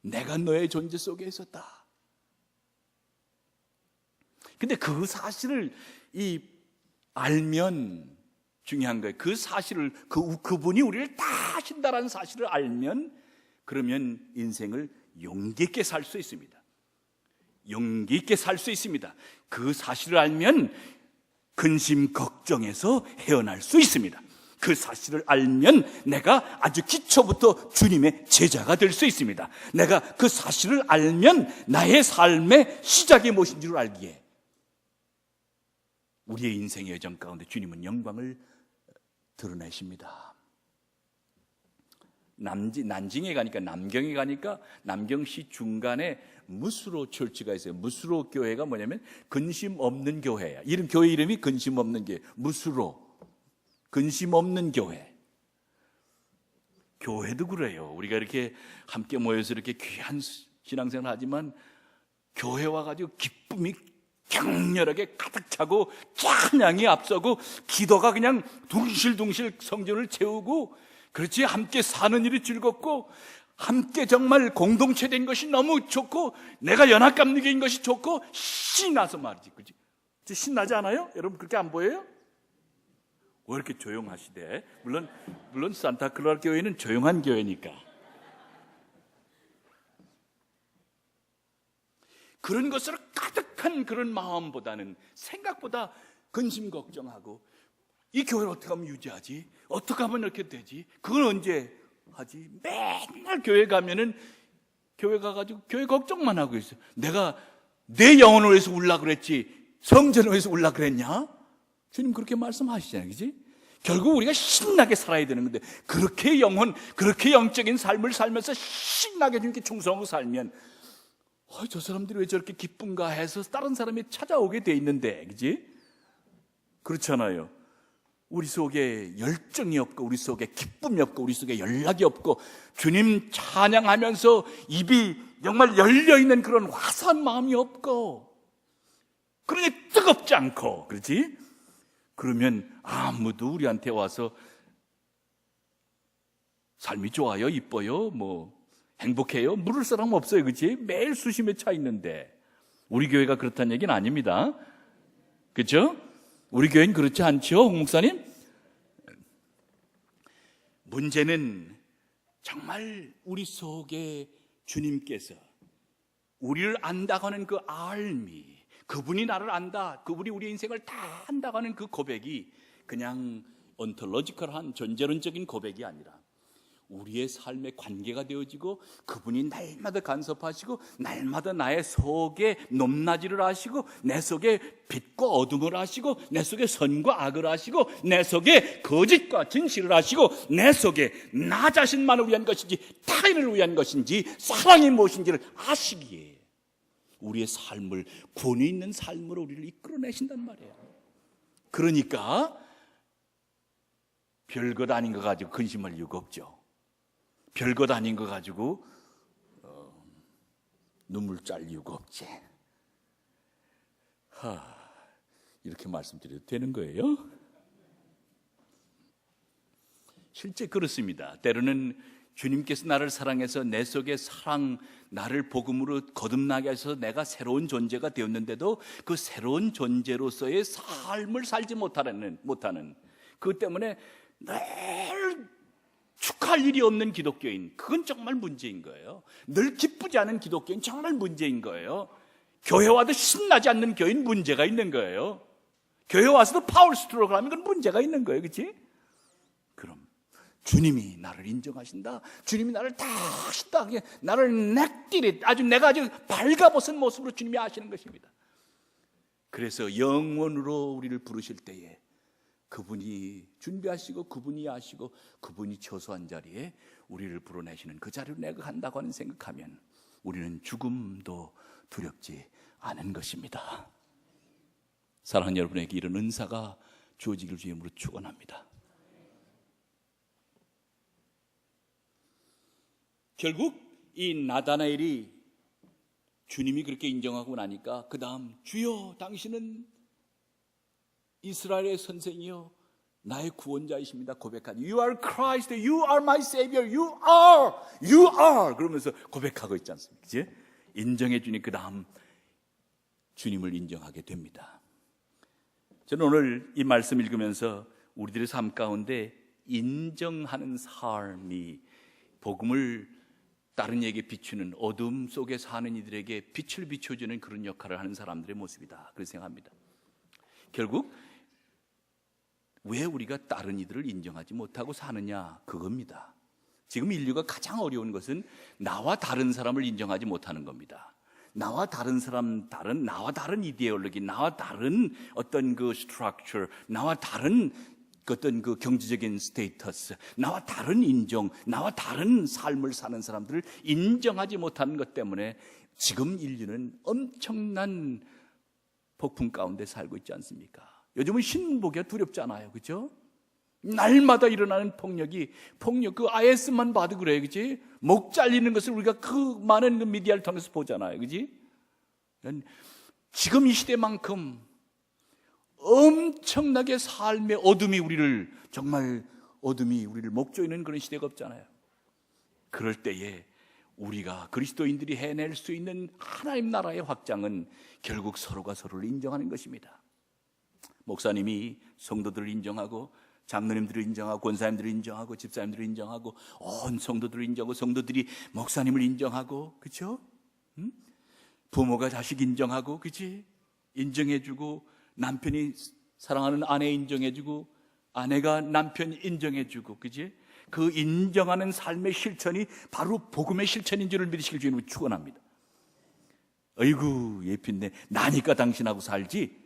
내가 너의 존재 속에 있었다. 근데 그 사실을 알면 중요한 거예요. 그 사실을 그분이 우리를 다 하신다라는 사실을 알면 그러면 인생을 용기 있게 살 수 있습니다. 용기 있게 살 수 있습니다. 그 사실을 알면 근심 걱정에서 헤어날 수 있습니다. 그 사실을 알면 내가 아주 기초부터 주님의 제자가 될 수 있습니다. 내가 그 사실을 알면 나의 삶의 시작이 무엇인 줄 알기에 우리의 인생의 여정 가운데 주님은 영광을 드러내십니다. 난징에 가니까 남경에 가니까 남경시 중간에 무스로 철치가 있어요. 무스로 교회가 뭐냐면 근심 없는 교회야. 교회 이름이 근심 없는 교회. 무스로 근심 없는 교회. 교회도 그래요. 우리가 이렇게 함께 모여서 이렇게 귀한 신앙생활을 하지만 교회 와가지고 기쁨이 격렬하게 가득 차고 찬양이 앞서고 기도가 그냥 둥실둥실 성전을 채우고 그렇지 함께 사는 일이 즐겁고 함께 정말 공동체된 것이 너무 좋고 내가 연합감 느낀 것이 좋고 신나서 말이지. 그렇지? 신나지 않아요? 여러분 그렇게 안 보여요? 왜 이렇게 조용하시대? 물론 산타클로라 교회는 조용한 교회니까. 그런 것으로 가득한 그런 마음보다는 생각보다 근심 걱정하고 이 교회를 어떻게 하면 유지하지? 어떻게 하면 이렇게 되지? 그걸 언제 하지? 맨날 교회 가면은 교회 가가지고 교회 걱정만 하고 있어요. 내가 내 영혼을 위해서 울라 그랬지 성전을 위해서 울라 그랬냐? 주님 그렇게 말씀하시잖아요. 그지? 결국 우리가 신나게 살아야 되는 건데 그렇게 그렇게 영적인 삶을 살면서 신나게 주님께 충성하고 살면 저 사람들이 왜 저렇게 기쁜가 해서 다른 사람이 찾아오게 돼 있는데 그지? 그렇잖아요. 우리 속에 열정이 없고 우리 속에 기쁨이 없고 우리 속에 연락이 없고 주님 찬양하면서 입이 정말 열려있는 그런 화사한 마음이 없고 그러니 뜨겁지 않고 그렇지? 그러면 아무도 우리한테 와서 삶이 좋아요, 이뻐요, 뭐 행복해요 물을 사람 없어요. 그렇지? 매일 수심에 차 있는데 우리 교회가 그렇다는 얘기는 아닙니다. 그렇죠? 우리 교회는 그렇지 않죠, 홍 목사님? 문제는 정말 우리 속에 주님께서 우리를 안다고 하는 그 알미, 그분이 나를 안다, 그분이 우리 인생을 다 안다고 하는 그 고백이 그냥 온톨로지컬한 존재론적인 고백이 아니라 우리의 삶의 관계가 되어지고 그분이 날마다 간섭하시고 날마다 나의 속에 높낮이를 하시고 내 속에 빛과 어둠을 하시고 내 속에 선과 악을 하시고 내 속에 거짓과 진실을 하시고 내 속에 나 자신만을 위한 것인지 타인을 위한 것인지 사랑이 무엇인지를 아시기에 우리의 삶을 권위 있는 삶으로 우리를 이끌어내신단 말이에요. 그러니까 별것 아닌 거 가지고 근심할 이유가 없죠. 별것 아닌 거 가지고 눈물 짤 이유가 없지. 이렇게 말씀드려도 되는 거예요? 실제 그렇습니다. 때로는 주님께서 나를 사랑해서 내 속에 나를 복음으로 거듭나게 하셔서 내가 새로운 존재가 되었는데도 그 새로운 존재로서의 삶을 살지 못하는 그것 때문에 늘 축하할 일이 없는 기독교인, 그건 정말 문제인 거예요. 늘 기쁘지 않은 기독교인 정말 문제인 거예요. 교회 와도 신나지 않는 교인 문제가 있는 거예요. 교회 와서도 파울 스트로크 하면 그건 문제가 있는 거예요. 그렇지? 그럼 주님이 나를 인정하신다, 주님이 나를 다 하신다, 나를 넥띠릿 내가 아주 발가벗은 모습으로 주님이 아시는 것입니다. 그래서 영원으로 우리를 부르실 때에 그분이 준비하시고 그분이 아시고 그분이 처소한 자리에 우리를 불어내시는 그 자리로 내가 간다고 하는 생각하면 우리는 죽음도 두렵지 않은 것입니다. 사랑하는 여러분에게 이런 은사가 주어지길 주님으로 축원합니다. 결국 이 나다나엘이 주님이 그렇게 인정하고 나니까 그 다음 주여 당신은 이스라엘의 선생이요 나의 구원자이십니다 고백하니 You are Christ, You are my Savior, You are 그러면서 고백하고 있지 않습니까? 그치? 인정해 주니 그 다음 주님을 인정하게 됩니다. 저는 오늘 이 말씀 읽으면서 우리들의 삶 가운데 인정하는 삶이 복음을 다른 이에게 비추는 어둠 속에 사는 이들에게 빛을 비춰주는 그런 역할을 하는 사람들의 모습이다 그렇게 생각합니다. 결국 왜 우리가 다른 이들을 인정하지 못하고 사느냐 그겁니다. 지금 인류가 가장 어려운 것은 나와 다른 사람을 인정하지 못하는 겁니다. 나와 다른 사람, 나와 다른 이데올로기, 나와 다른 어떤 그 스트럭처, 나와 다른 어떤 그 경제적인 스테이터스, 나와 다른 인정, 나와 다른 삶을 사는 사람들을 인정하지 못하는 것 때문에 지금 인류는 엄청난 폭풍 가운데 살고 있지 않습니까? 요즘은 신문 보기가 두렵잖아요. 그렇죠? 날마다 일어나는 폭력 그 IS만 봐도 그래요. 그렇지? 목 잘리는 것을 우리가 그 많은 그 미디어를 통해서 보잖아요. 그렇지? 지금 이 시대만큼 엄청나게 삶의 어둠이 우리를 목조이는 그런 시대가 없잖아요. 그럴 때에 우리가 그리스도인들이 해낼 수 있는 하나님 나라의 확장은 결국 서로가 서로를 인정하는 것입니다. 목사님이 성도들을 인정하고 장로님들을 인정하고 권사님들을 인정하고 집사님들을 인정하고 온 성도들을 인정하고 성도들이 목사님을 인정하고 그렇죠? 부모가 자식 인정하고 그렇지? 인정해주고 남편이 사랑하는 아내 인정해주고 아내가 남편 인정해주고 그렇지? 그 인정하는 삶의 실천이 바로 복음의 실천인 줄을 믿으시길 주님을 축원합니다. 어이구 예핀네 나니까 당신하고 살지.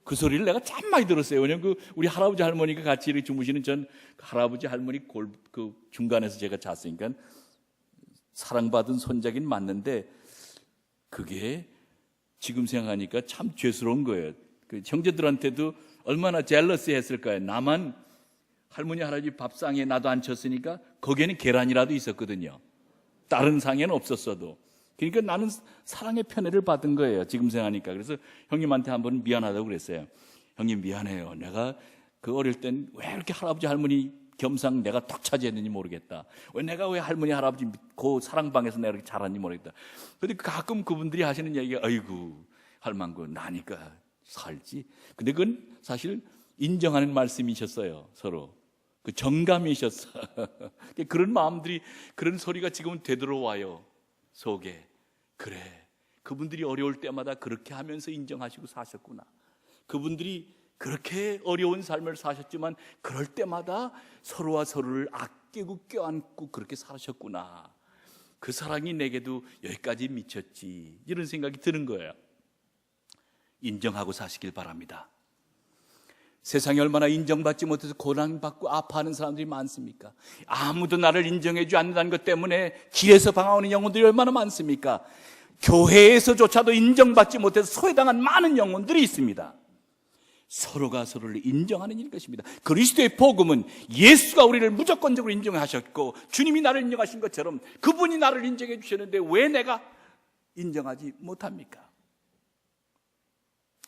그 소리를 내가 참 많이 들었어요. 왜냐면 우리 할아버지 할머니가 같이 이렇게 주무시는 전 할아버지 할머니 그 중간에서 제가 잤으니까 사랑받은 손자긴 맞는데 그게 지금 생각하니까 참 죄스러운 거예요. 그 형제들한테도 얼마나 젤러스 했을까요? 나만 할머니 할아버지 밥상에 나도 앉혔으니까 거기에는 계란이라도 있었거든요. 다른 상에는 없었어도. 그러니까 나는 사랑의 편애를 받은 거예요. 지금 생각하니까. 그래서 형님한테 한번 미안하다고 그랬어요. 형님 미안해요. 내가 그 어릴 땐 왜 이렇게 할아버지 할머니 겸상 내가 턱 차지했는지 모르겠다. 왜 할머니 할아버지 그 사랑방에서 내가 이렇게 자랐는지 모르겠다. 근데 가끔 그분들이 하시는 얘기가 아이고 할망구 나니까 살지. 근데 그건 사실 인정하는 말씀이셨어요. 서로 그 정감이셨어. 그런 마음들이 그런 소리가 지금은 되돌아와요. 속에. 그래 그분들이 어려울 때마다 그렇게 하면서 인정하시고 사셨구나. 그분들이 그렇게 어려운 삶을 사셨지만 그럴 때마다 서로와 서로를 아끼고 껴안고 그렇게 사셨구나. 그 사랑이 내게도 여기까지 미쳤지. 이런 생각이 드는 거예요. 인정하고 사시길 바랍니다. 세상에 얼마나 인정받지 못해서 고난받고 아파하는 사람들이 많습니까? 아무도 나를 인정해주지 않는다는 것 때문에 길에서 방황하는 영혼들이 얼마나 많습니까? 교회에서조차도 인정받지 못해서 소외당한 많은 영혼들이 있습니다. 서로가 서로를 인정하는 일인 것입니다. 그리스도의 복음은 예수가 우리를 무조건적으로 인정하셨고 주님이 나를 인정하신 것처럼 그분이 나를 인정해 주셨는데 왜 내가 인정하지 못합니까?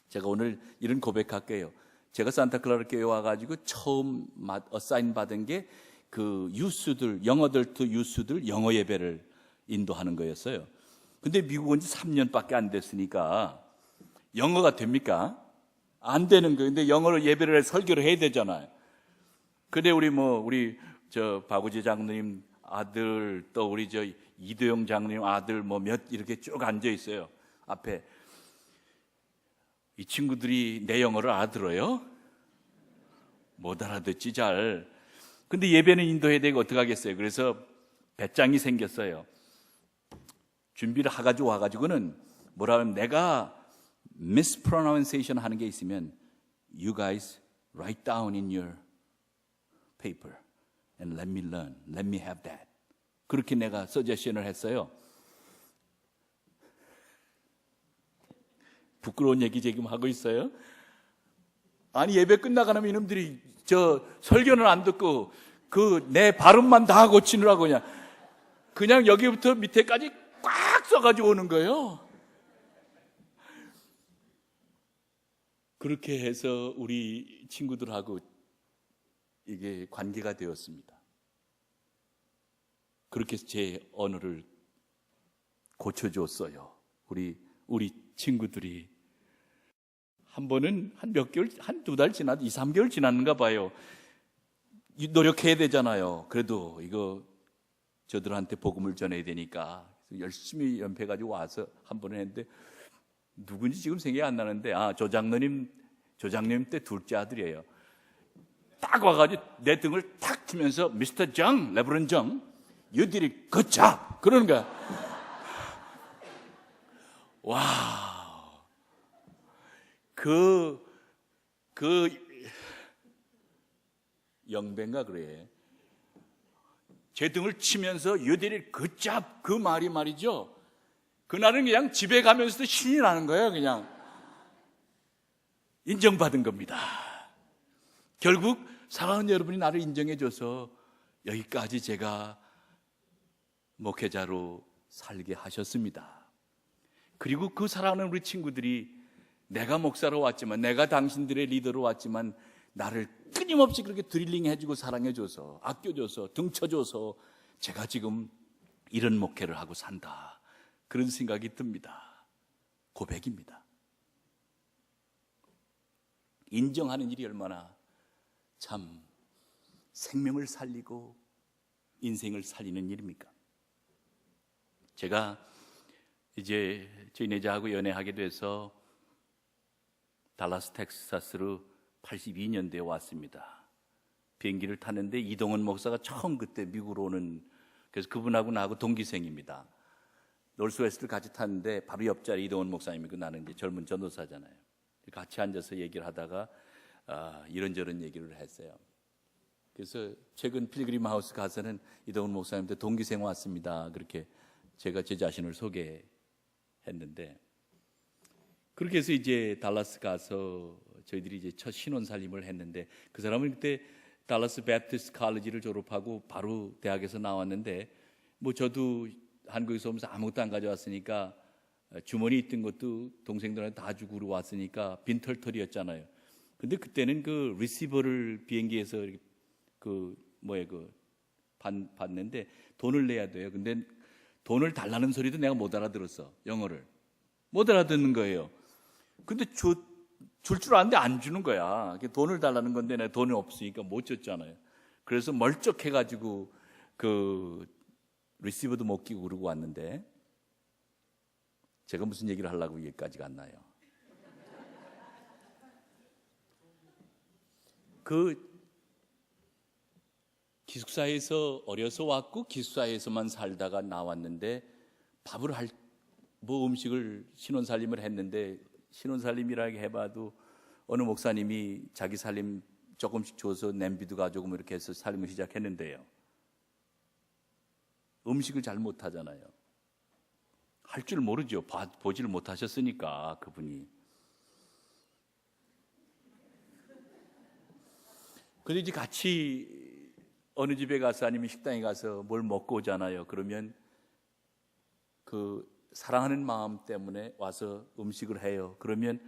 제가 오늘 이런 고백할게요. 제가 산타클라라 교회 와가지고 처음 어사인 받은 게 그 유스들, 영어들트 유스들 영어 예배를 인도하는 거였어요. 근데 미국 온 지 3년밖에 안 됐으니까 영어가 됩니까? 안 되는 거예요. 근데 영어로 예배를 설교를 해야 되잖아요. 근데 우리 박우재 장로님 아들 또 우리 이도영 장로님 아들 몇 이렇게 쭉 앉아 있어요. 앞에. 이 친구들이 내 영어를 알아들어요? 못 알아듣지 잘. 근데 예배는 인도해야 되고 어떡하겠어요. 그래서 배짱이 생겼어요. 준비를 해가지고 와가지고는 뭐라 하면 내가 mispronunciation 하는 게 있으면 You guys write down in your paper and let me learn. Let me have that. 그렇게 내가 서제션을 했어요. 부끄러운 얘기 지금 하고 있어요? 아니 예배 끝나가면 이놈들이 설교는 안 듣고 내 발음만 다 고치느라고 그냥 여기부터 밑에까지 꽉 써가지고 오는 거예요. 그렇게 해서 우리 친구들하고 이게 관계가 되었습니다. 그렇게 해서 제 언어를 고쳐줬어요. 우리 친구들이 한 번은 한 몇 개월, 한두 달 지났, 2, 3개월 지났는가 봐요. 노력해야 되잖아요. 그래도 이거 저들한테 복음을 전해야 되니까 열심히 연패가지고 와서 한 번 했는데 누군지 지금 생각이 안 나는데 조장로님 때 둘째 아들이에요. 딱 와가지고 내 등을 탁 치면서 미스터 정, 레브런 정, you did it good job 그러는 거야. 와. 영배인가 그래. 제 등을 치면서 you did it good job 그 말이 말이죠. 그날은 그냥 집에 가면서도 신이 나는 거예요. 그냥 인정받은 겁니다. 결국 사랑하는 여러분이 나를 인정해줘서 여기까지 제가 목회자로 살게 하셨습니다. 그리고 그 사랑하는 우리 친구들이 내가 목사로 왔지만 내가 당신들의 리더로 왔지만 나를 끊임없이 그렇게 드릴링 해주고 사랑해줘서 아껴줘서 등쳐줘서 제가 지금 이런 목회를 하고 산다. 그런 생각이 듭니다. 고백입니다. 인정하는 일이 얼마나 참 생명을 살리고 인생을 살리는 일입니까? 제가 이제 저희 내자하고 연애하게 돼서 달라스 텍사스로 82년대에 왔습니다. 비행기를 탔는데 이동원 목사가 처음 그때 미국으로 오는, 그래서 그분하고 나하고 동기생입니다. 놀스웨스트를 같이 탔는데 바로 옆자리 이동원 목사님이고 나는 이제 젊은 전도사잖아요. 같이 앉아서 얘기를 하다가 이런저런 얘기를 했어요. 그래서 최근 필그림 하우스 가서는 이동원 목사님한테 동기생 왔습니다. 그렇게 제가 제 자신을 소개했는데, 그렇게 해서 이제 달라스 가서 저희들이 이제 첫 신혼살림을 했는데, 그 사람은 그때 달라스 베프티스트 칼리지를 졸업하고 바로 대학에서 나왔는데, 뭐 저도 한국에서 오면서 아무것도 안 가져왔으니까 주머니 있던 것도 동생들한테 다 주고 왔으니까 빈털털이었잖아요. 근데 그때는 그 리시버를 비행기에서 받는데 돈을 내야 돼요. 근데 돈을 달라는 소리도 내가 못 알아들었어. 영어를 못 알아듣는 거예요. 근데 줄 아는데 안 주는 거야. 돈을 달라는 건데 내가 돈이 없으니까 못 줬잖아요. 그래서 멀쩍해가지고 그 리시버도 못 끼고 그러고 왔는데, 제가 무슨 얘기를 하려고 여기까지 갔나요? 그 기숙사에서 어려서 왔고 기숙사에서만 살다가 나왔는데, 밥을 음식을 신혼살림을 했는데, 신혼살림이라고 해봐도 어느 목사님이 자기 살림 조금씩 줘서 냄비도 가져오고 이렇게 해서 살림을 시작했는데요, 음식을 잘 못하잖아요. 할 줄 모르죠. 보지를 못하셨으니까 그분이. 근데 이제 같이 어느 집에 가서 아니면 식당에 가서 뭘 먹고 오잖아요. 그러면 그 사랑하는 마음 때문에 와서 음식을 해요. 그러면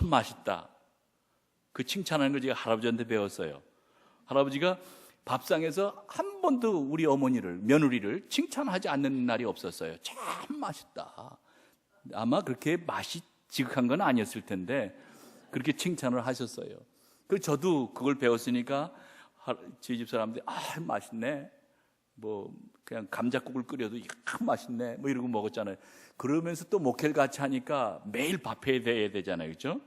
맛있다, 그 칭찬하는 걸 제가 할아버지한테 배웠어요. 할아버지가 밥상에서 한 번도 우리 어머니를, 며느리를 칭찬하지 않는 날이 없었어요. 참 맛있다. 아마 그렇게 맛이 지극한 건 아니었을 텐데 그렇게 칭찬을 하셨어요. 그래서 저도 그걸 배웠으니까 저희 집 사람들이 맛있네, 뭐 그냥 감자국을 끓여도 맛있네, 뭐 이러고 먹었잖아요. 그러면서 또 목회를 같이 하니까 매일 밥해야 되잖아요, 그렇죠?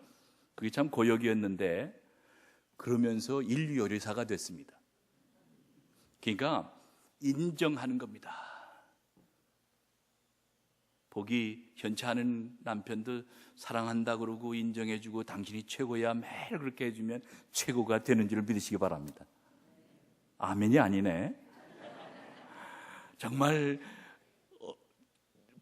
그게 참 고역이었는데, 그러면서 인류 요리사가 됐습니다. 그러니까 인정하는 겁니다. 보기 현치 않은 남편도 사랑한다 그러고 인정해주고 당신이 최고야 매일 그렇게 해주면 최고가 되는 줄 믿으시기 바랍니다. 아멘이 아니네. 정말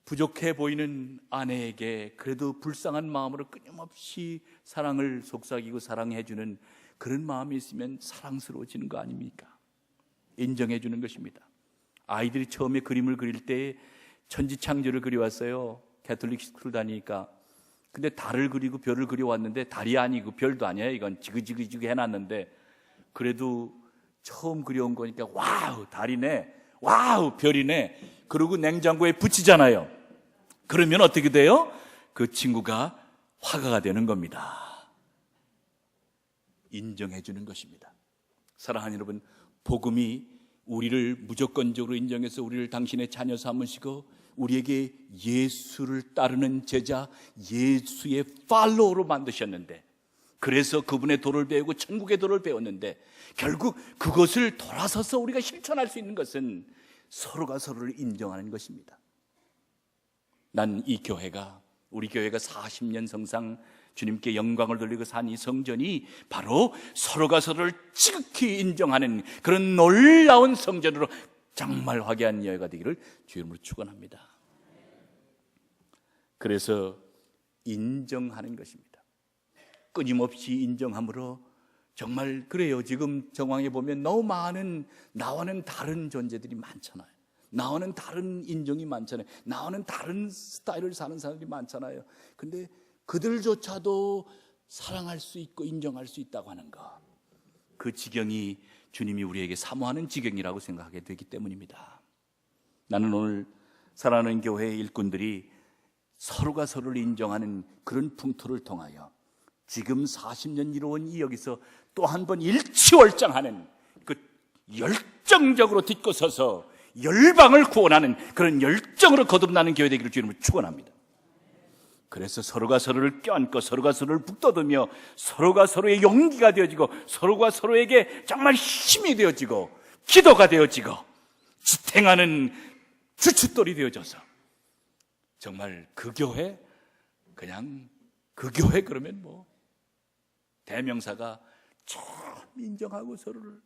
부족해 보이는 아내에게 그래도 불쌍한 마음으로 끊임없이 사랑을 속삭이고 사랑해주는 그런 마음이 있으면 사랑스러워지는 거 아닙니까? 인정해 주는 것입니다. 아이들이 처음에 그림을 그릴 때 천지창조를 그려왔어요. 가톨릭 스쿨 다니니까. 근데 달을 그리고 별을 그려왔는데 달이 아니고 별도 아니에요. 이건 지그지그 해놨는데, 그래도 처음 그려온 거니까 와우 달이네, 와우 별이네, 그러고 냉장고에 붙이잖아요. 그러면 어떻게 돼요? 그 친구가 화가가 되는 겁니다. 인정해 주는 것입니다. 사랑하는 여러분, 복음이 우리를 무조건적으로 인정해서 우리를 당신의 자녀 삼으시고 우리에게 예수를 따르는 제자, 예수의 팔로우로 만드셨는데, 그래서 그분의 도를 배우고 천국의 도를 배웠는데, 결국 그것을 돌아서서 우리가 실천할 수 있는 것은 서로가 서로를 인정하는 것입니다. 난 이 교회가, 우리 교회가 40년 성상 주님께 영광을 돌리고 산 이 성전이 바로 서로가 서로를 지극히 인정하는 그런 놀라운 성전으로 정말 화기한 예배가 되기를 주 이름으로 축원합니다. 그래서 인정하는 것입니다. 끊임없이 인정함으로, 정말 그래요. 지금 정황에 보면 너무 많은 나와는 다른 존재들이 많잖아요. 나와는 다른 인정이 많잖아요. 나와는 다른 스타일을 사는 사람들이 많잖아요. 근데 그들조차도 사랑할 수 있고 인정할 수 있다고 하는 것, 그 지경이 주님이 우리에게 사모하는 지경이라고 생각하게 되기 때문입니다. 나는 오늘 사랑하는 교회의 일꾼들이 서로가 서로를 인정하는 그런 풍토를 통하여 지금 40년 이루어온 이 여기서 또 한 번 일치월장하는, 그 열정적으로 딛고서서 열방을 구원하는 그런 열정으로 거듭나는 교회 되기를 주님을 축원합니다. 그래서 서로가 서로를 껴안고 서로가 서로를 북돋으며 서로가 서로의 용기가 되어지고 서로가 서로에게 정말 힘이 되어지고 기도가 되어지고 지탱하는 주춧돌이 되어져서 정말 그 교회, 그냥 그 교회 그러면 뭐 대명사가 참 인정하고 서로를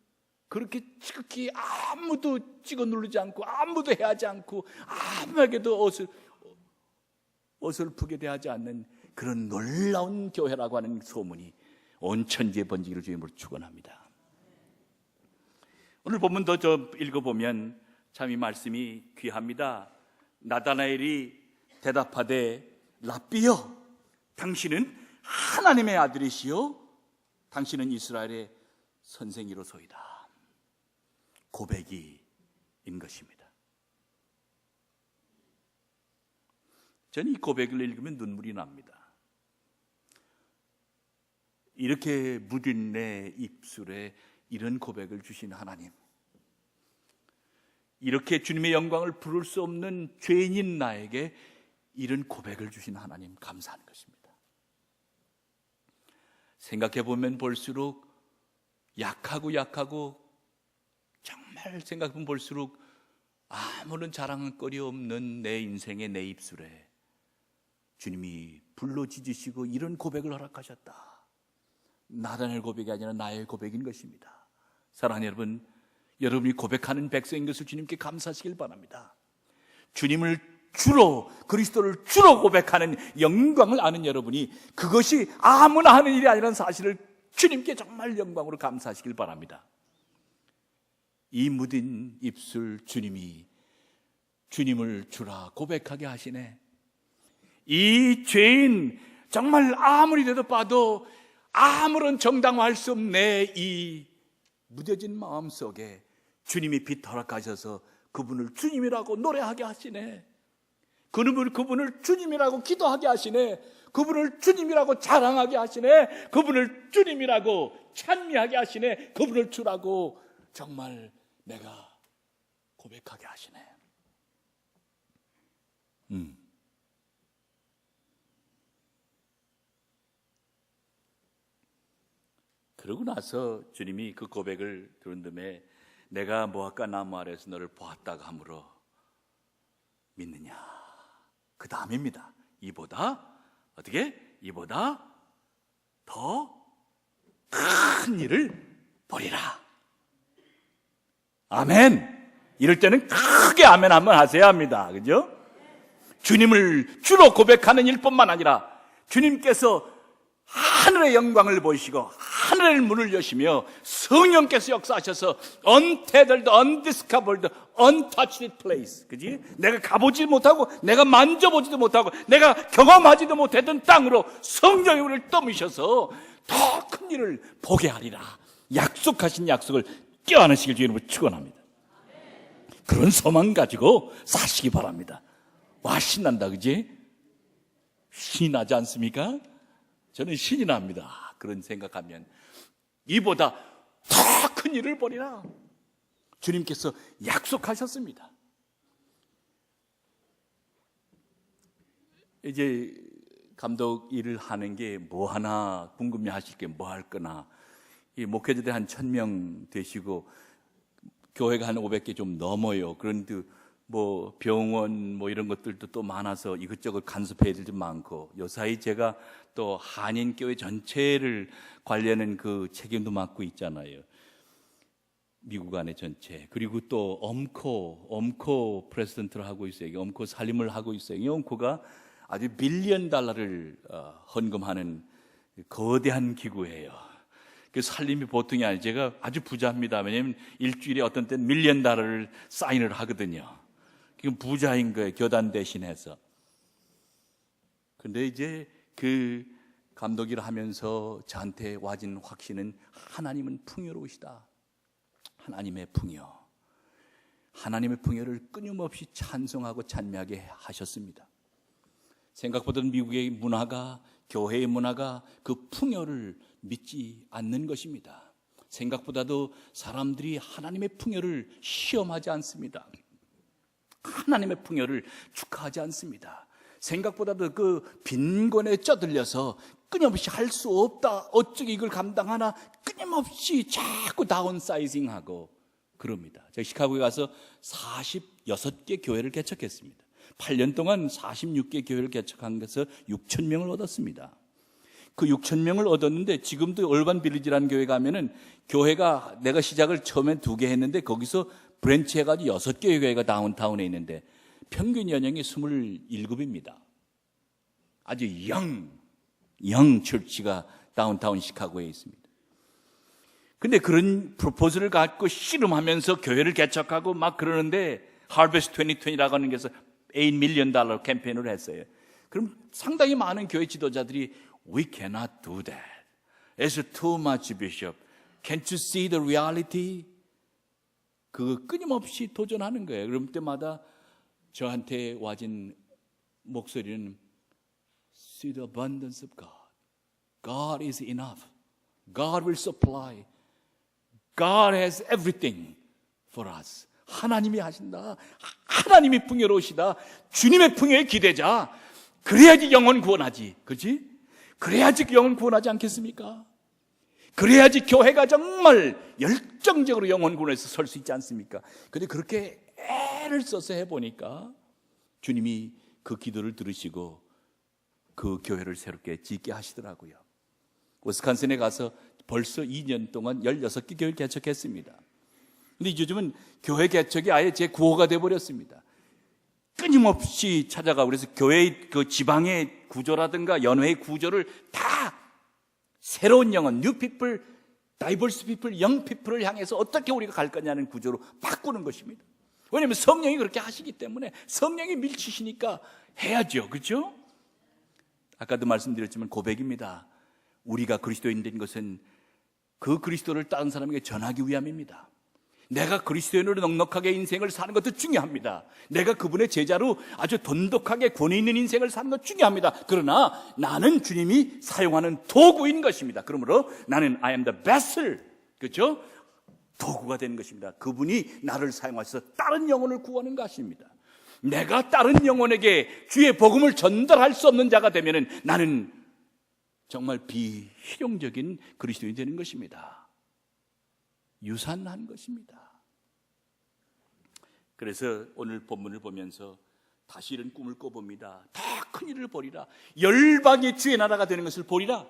그렇게 지극히 아무도 찍어 누르지 않고 아무도 해하지 않고 아무에게도 어설프게 대하지 않는 그런 놀라운 교회라고 하는 소문이 온 천지에 번지기를 주님으로 축원합니다. 오늘 본문 더 읽어보면 참 이 말씀이 귀합니다. 나다나엘이 대답하되 랍비여, 당신은 하나님의 아들이시요 당신은 이스라엘의 선생이로소이다. 고백이 인 것입니다. 저는 이 고백을 읽으면 눈물이 납니다. 이렇게 무딘 내 입술에 이런 고백을 주신 하나님, 이렇게 주님의 영광을 부를 수 없는 죄인인 나에게 이런 고백을 주신 하나님 감사하는 것입니다. 생각해 보면 볼수록 약하고 정말 생각해 보면 볼수록 아무런 자랑거리 없는 내 인생의 내 입술에 주님이 불러지지시고 이런 고백을 허락하셨다. 나다나엘 고백이 아니라 나의 고백인 것입니다. 사랑하는 여러분, 여러분이 고백하는 백성인 것을 주님께 감사하시길 바랍니다. 주님을 주로, 그리스도를 주로 고백하는 영광을 아는 여러분이 그것이 아무나 하는 일이 아니라는 사실을 주님께 정말 영광으로 감사하시길 바랍니다. 이 묻은 입술 주님이 주님을 주라 고백하게 하시네. 이 죄인 정말 아무리 돼도 봐도 아무런 정당화할 수 없네. 이 무뎌진 마음 속에 주님이 빛 허락하셔서 그분을 주님이라고 노래하게 하시네. 그분을 주님이라고 기도하게 하시네. 그분을 주님이라고 자랑하게 하시네. 그분을 주님이라고 찬미하게 하시네. 그분을 주라고 정말 내가 고백하게 하시네. 그러고 나서 주님이 그 고백을 들은 다음에 내가 모아까 나무 아래에서 너를 보았다가 하므로 믿느냐. 그 다음입니다. 이보다 더 큰 일을 보리라. 아멘. 이럴 때는 크게 아멘 한번 하셔야 합니다. 그죠? 주님을 주로 고백하는 일뿐만 아니라 주님께서 하늘의 영광을 보이시고 하늘의 문을 여시며 성령께서 역사하셔서 untethered, undiscovered, untouched place, 그지? 내가 가보지 못하고 내가 만져보지도 못하고 내가 경험하지도 못했던 땅으로 성령의 우리를 떠미셔서 더 큰 일을 보게 하리라. 약속하신 약속을 껴안으시길 주님으로 축원합니다. 그런 소망 가지고 사시기 바랍니다. 와, 신난다, 그지? 신이 나지 않습니까? 저는 신이 납니다. 그런 생각하면 이보다 더 큰 일을 보리라. 주님께서 약속하셨습니다. 이제 감독 일을 하는 게 뭐 하나 궁금해 하실 게 뭐 할 거나, 이 목회자들 한 1000명 되시고 교회가 한 500개 좀 넘어요. 그런데 뭐 병원 뭐 이런 것들도 또 많아서 이것저것 간섭해야 될 일 많고, 요사이 제가 또 한인교회 전체를 관리하는 그 책임도 맡고 있잖아요. 미국 안에 전체. 그리고 또 엄코 프레지던트를 하고 있어요. 엄코 살림을 하고 있어요. 이 엄코가 아주 $1빌리언 헌금하는 거대한 기구예요. 그 살림이 보통이 아니에요. 제가 아주 부자입니다. 왜냐하면 일주일에 어떤 때는 $1밀리언을 사인을 하거든요. 그럼 부자인 거예요. 교단 대신해서. 근데 이제 그 감독일을 하면서 저한테 와진 확신은 하나님은 풍요로우시다. 하나님의 풍요. 하나님의 풍요를 끊임없이 찬송하고 찬미하게 하셨습니다. 생각보다는 미국의 문화가, 교회의 문화가 그 풍요를 믿지 않는 것입니다. 생각보다도 사람들이 하나님의 풍요를 시험하지 않습니다. 하나님의 풍요를 축하하지 않습니다. 생각보다도 그 빈곤에 쩌들려서 끊임없이 할 수 없다, 어쩌게 이걸 감당하나 끊임없이 자꾸 다운사이징하고 그럽니다. 제가 시카고에 가서 46개 교회를 개척했습니다. 8년 동안 46개 교회를 개척한 것에서 6,000명을 얻었습니다. 그 6,000명을 얻었는데 지금도 얼반 빌리지라는 교회 가면은 교회가 내가 시작을 처음에 2개 했는데 거기서 브랜치 해가지고 6개의 교회가 다운타운에 있는데 평균 연령이 27입니다. 아주 영, 영 철치가 다운타운 시카고에 있습니다. 근데 그런 프로포즈를 갖고 씨름하면서 교회를 개척하고 막 그러는데 Harvest 2020라고 하는 게서 $8 million 캠페인을 했어요. 그럼 상당히 많은 교회 지도자들이 We cannot do that. It's too much, Bishop. Can't you see the reality? 그거 끊임없이 도전하는 거예요. 그럴 때마다 저한테 와진 목소리는 See the abundance of God. God is enough. God will supply. God has everything for us. 하나님이 하신다. 하나님이 풍요로우시다. 주님의 풍요에 기대자. 그래야지 영혼 구원하지. 그렇지? 그래야지 영혼 구원하지 않겠습니까? 그래야지 교회가 정말 열정적으로 영혼 구원에서 설 수 있지 않습니까? 그런데 그렇게 애를 써서 해보니까 주님이 그 기도를 들으시고 그 교회를 새롭게 짓게 하시더라고요. 위스콘신에 가서 벌써 2년 동안 16개 교회를 개척했습니다. 근데 요즘은 교회 개척이 아예 제 구호가 되어버렸습니다. 끊임없이 찾아가고 그래서 교회의 그 지방의 구조라든가 연회의 구조를 다 새로운 영혼, new people, diverse people, young people을 향해서 어떻게 우리가 갈 거냐는 구조로 바꾸는 것입니다. 왜냐하면 성령이 그렇게 하시기 때문에 성령이 밀치시니까 해야죠. 그렇죠? 아까도 말씀드렸지만 고백입니다. 우리가 그리스도인 된 것은 그 그리스도를 다른 사람에게 전하기 위함입니다. 내가 그리스도인으로 넉넉하게 인생을 사는 것도 중요합니다. 내가 그분의 제자로 아주 돈독하게 권위 있는 인생을 사는 것 중요합니다. 그러나 나는 주님이 사용하는 도구인 것입니다. 그러므로 나는 I am the vessel, 그렇죠? 도구가 되는 것입니다. 그분이 나를 사용하셔서 다른 영혼을 구하는 것입니다. 내가 다른 영혼에게 주의 복음을 전달할 수 없는 자가 되면은 나는 정말 비실용적인 그리스도인이 되는 것입니다. 유산한 것입니다. 그래서 오늘 본문을 보면서 다시 이런 꿈을 꿔봅니다. 더 큰 일을 보리라. 열방의 주의 나라가 되는 것을 보리라.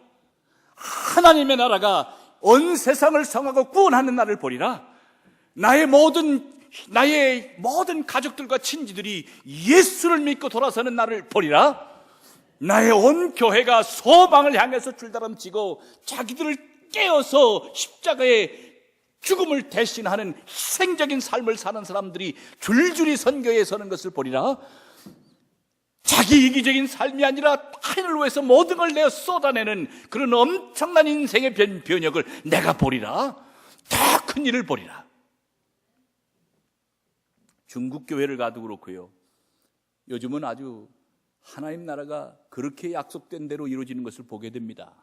하나님의 나라가 온 세상을 성하고 구원하는 날을 보리라. 나의 모든 가족들과 친지들이 예수를 믿고 돌아서는 날을 보리라. 나의 온 교회가 소방을 향해서 줄다름치고 자기들을 깨어서 십자가의 죽음을 대신하는 희생적인 삶을 사는 사람들이 줄줄이 선교에 서는 것을 보리라. 자기 이기적인 삶이 아니라 타인을 위해서 모든 걸 내어 쏟아내는 그런 엄청난 인생의 변혁을 내가 보리라. 더 큰 일을 보리라. 중국 교회를 가도 그렇고요. 요즘은 아주 하나님 나라가 그렇게 약속된 대로 이루어지는 것을 보게 됩니다.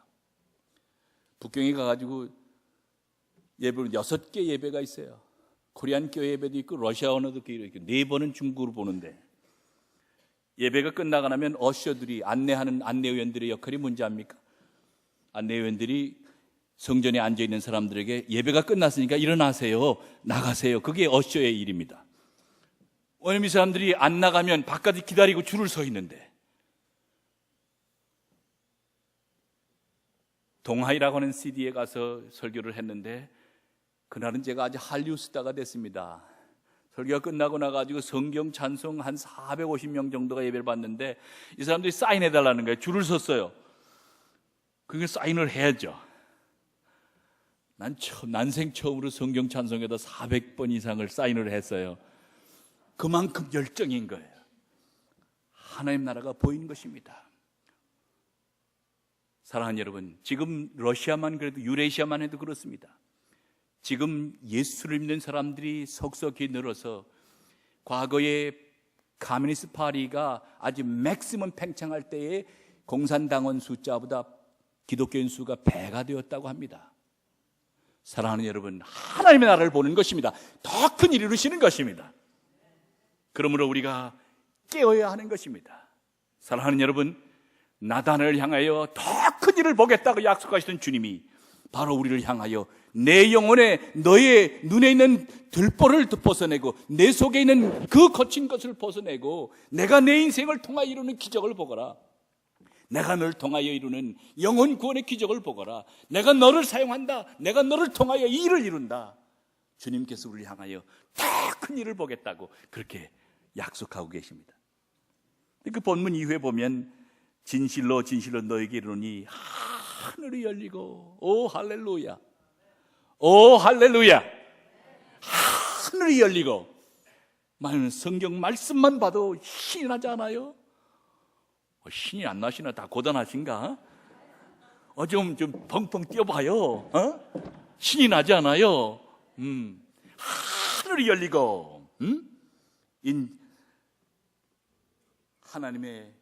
북경에 가가지고 예배는 6개 예배가 있어요. 코리안 교회 예배도 있고 러시아 언어도 있고 4번은 중국으로 보는데 예배가 끝나고 나면 어셔들이 안내하는 안내위원들의 역할이 뭔지 압니까? 안내위원들이 성전에 앉아있는 사람들에게 예배가 끝났으니까 일어나세요, 나가세요. 그게 어셔의 일입니다. 왜냐면 이 사람들이 안 나가면 바깥에 기다리고 줄을 서 있는데, 동하이라고 하는 CD에 가서 설교를 했는데 그날은 제가 아주 한류 스타가 됐습니다. 설교가 끝나고 나가지고 성경 찬송 한 450명 정도가 예배를 받는데 이 사람들이 사인해달라는 거예요. 줄을 섰어요. 그게 사인을 해야죠. 난생 처음으로 성경 찬송에다 400번 이상을 사인을 했어요. 그만큼 열정인 거예요. 하나님 나라가 보이는 것입니다. 사랑하는 여러분, 지금 러시아만 그래도 유레시아만 해도 그렇습니다. 지금 예수를 믿는 사람들이 속속히 늘어서 과거에 카미니스트 파리가 아주 맥시멈 팽창할 때에 공산당원 숫자보다 기독교인 수가 배가 되었다고 합니다. 사랑하는 여러분, 하나님의 나라를 보는 것입니다. 더 큰 일을 이루시는 것입니다. 그러므로 우리가 깨어야 하는 것입니다. 사랑하는 여러분, 나단을 향하여 더 큰 일을 보겠다고 약속하시던 주님이 바로 우리를 향하여 내 영혼에 너의 눈에 있는 들보를 벗어내고 내 속에 있는 그 거친 것을 벗어내고 내가 내 인생을 통하여 이루는 기적을 보거라. 내가 너를 통하여 이루는 영혼 구원의 기적을 보거라. 내가 너를 사용한다. 내가 너를 통하여 이 일을 이룬다. 주님께서 우리를 향하여 더 큰 일을 보겠다고 그렇게 약속하고 계십니다. 그 본문 이후에 보면 진실로 진실로 너에게 이르노니 하늘이 열리고, 오 할렐루야, 오 할렐루야, 하늘이 열리고. 성경 말씀만 봐도 신이 나지 않아요? 신이 안 나시나? 다 고단하신가? 좀 펑펑 뛰어봐요. 신이 나지 않아요? 하늘이 열리고, 하나님의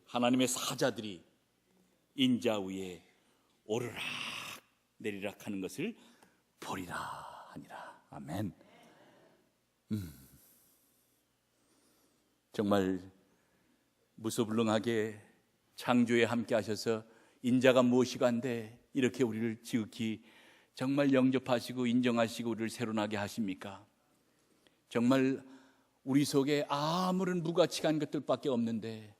하나님의 사자들이 인자 위에 오르락 내리락 하는 것을 보리라 하니라. 아멘. 정말 무소불능하게 창조에 함께 하셔서 인자가 무엇이간데 이렇게 우리를 지극히 정말 영접하시고 인정하시고 우리를 새로나게 하십니까? 정말 우리 속에 아무런 무가치한 것들밖에 없는데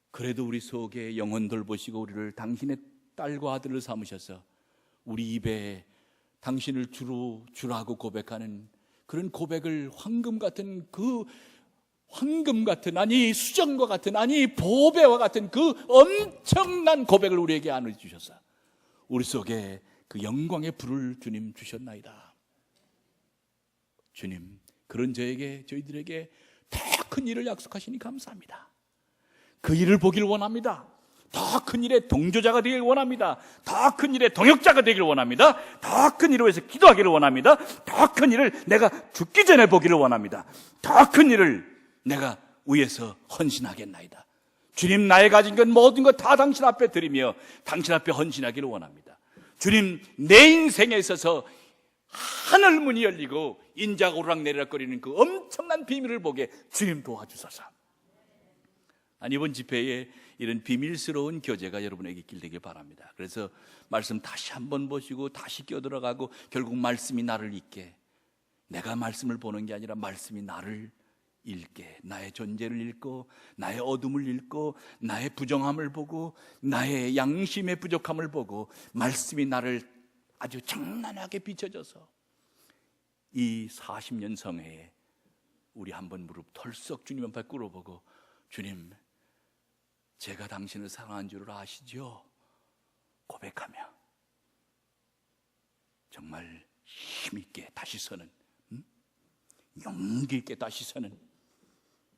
그래도 우리 속에 영혼 돌보시고 우리를 당신의 딸과 아들을 삼으셔서 우리 입에 당신을 주라고 고백하는 그런 고백을 황금 같은 아니 수정과 같은, 아니 보배와 같은 그 엄청난 고백을 우리에게 안아주셔서 우리 속에 그 영광의 불을 주님 주셨나이다. 주님, 그런 저희들에게 더 큰 일을 약속하시니 감사합니다. 그 일을 보기를 원합니다. 더 큰 일의 동조자가 되기를 원합니다. 더 큰 일의 동역자가 되기를 원합니다. 더 큰 일을 위해서 기도하기를 원합니다. 더 큰 일을 내가 죽기 전에 보기를 원합니다. 더 큰 일을 내가 위해서 헌신하겠나이다. 주님, 나의 가진 것 모든 것 다 당신 앞에 드리며 당신 앞에 헌신하기를 원합니다. 주님, 내 인생에 있어서 하늘 문이 열리고 인자가 오르락내리락거리는 그 엄청난 비밀을 보게 주님 도와주소서. 이번 집회에 이런 비밀스러운 교제가 여러분에게 길되길 바랍니다. 그래서 말씀 다시 한번 보시고 다시 끼어들어가고 결국 말씀이 나를 읽게, 내가 말씀을 보는 게 아니라 말씀이 나를 읽게, 나의 존재를 읽고 나의 어둠을 읽고 나의 부정함을 보고 나의 양심의 부족함을 보고 말씀이 나를 아주 장난하게 비춰줘서 이 40년 성회에 우리 한번 무릎 털썩 주님 앞에 꿇어보고, 주님, 제가 당신을 사랑한 줄을 아시죠? 고백하며 정말 힘있게 다시 서는, 용기 있게 다시 서는,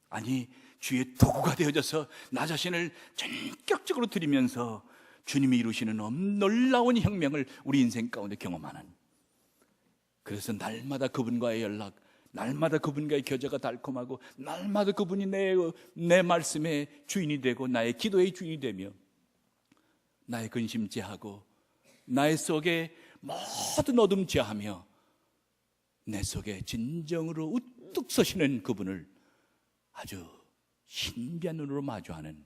아니 주의 도구가 되어져서 나 자신을 전격적으로 드리면서 주님이 이루시는 놀라운 혁명을 우리 인생 가운데 경험하는, 그래서 날마다 그분과의 연락, 날마다 그분과의 교제가 달콤하고 날마다 그분이 내 말씀의 주인이 되고 나의 기도의 주인이 되며 나의 근심 제하고 나의 속에 모든 어둠 제하며 내 속에 진정으로 우뚝 서시는 그분을 아주 신비한 눈으로 마주하는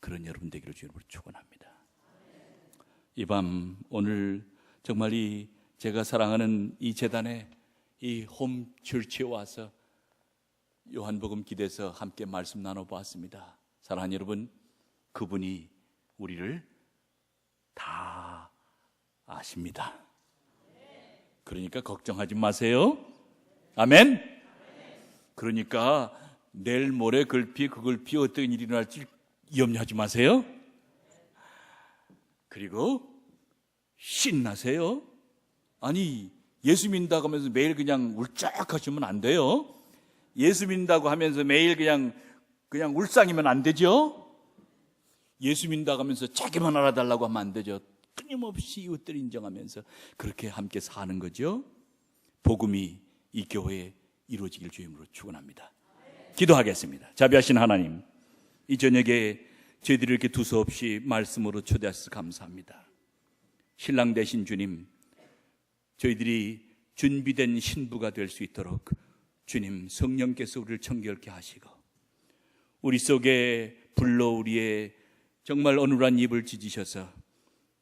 그런 여러분 되기를 주님으로 축원합니다. 이 밤 오늘 정말 제가 사랑하는 이 재단에 이 홈처치에 와서 요한복음 기대서 함께 말씀 나눠보았습니다. 사랑하는 여러분, 그분이 우리를 다 아십니다. 그러니까 걱정하지 마세요. 아멘. 그러니까 내일 모레 그 글피 어떤 일이 일어날지 염려하지 마세요. 그리고 신나세요. 아니 예수 믿는다고 하면서 매일 그냥 울적하시면 안 돼요. 예수 믿는다고 하면서 매일 그냥 울상이면 안 되죠. 예수 믿는다고 하면서 자기만 알아달라고 하면 안 되죠. 끊임없이 이웃들 인정하면서 그렇게 함께 사는 거죠. 복음이 이 교회에 이루어지길 주임으로 축원합니다. 기도하겠습니다. 자비하신 하나님, 이 저녁에 저희들이 이렇게 두서없이 말씀으로 초대하셔서 감사합니다. 신랑 되신 주님, 저희들이 준비된 신부가 될 수 있도록 주님 성령께서 우리를 청결케 하시고 우리 속에 불러 우리의 정말 어눌한 입을 찢으셔서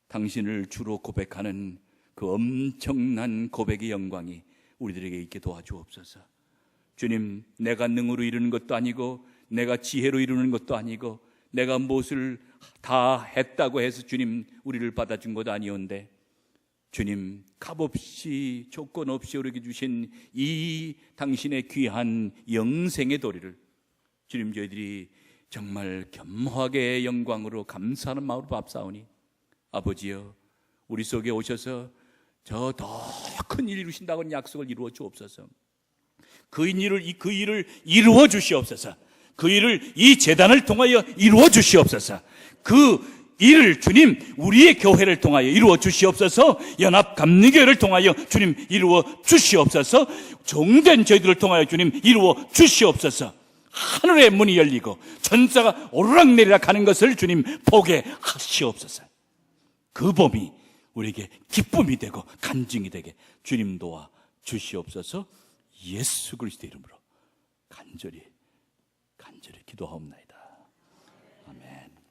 당신을 주로 고백하는 그 엄청난 고백의 영광이 우리들에게 있게 도와주옵소서. 주님, 내가 능으로 이루는 것도 아니고 내가 지혜로 이루는 것도 아니고 내가 무엇을 다 했다고 해서 주님 우리를 받아준 것도 아니온데 주님, 값없이 조건 없이 우리에게 주신 이 당신의 귀한 영생의 도리를 주님, 저희들이 정말 겸허하게 영광으로 감사하는 마음으로 밥사오니 아버지여, 우리 속에 오셔서 저 더 큰 일 이루신다는 약속을 이루어 주옵소서. 그 일을 이루어 주시옵소서. 그 일을 이 재단을 통하여 이루어 주시옵소서. 그 일을 주님, 우리의 교회를 통하여 이루어 주시옵소서. 연합 감리교회를 통하여 주님 이루어 주시옵소서. 종된 저희들을 통하여 주님 이루어 주시옵소서. 하늘의 문이 열리고 천사가 오르락내리락 하는 것을 주님 보게 하시옵소서. 그 봄이 우리에게 기쁨이 되고 간증이 되게 주님 도와 주시옵소서. 예수 그리스도의 이름으로 간절히 기도하옵나이다. 아멘.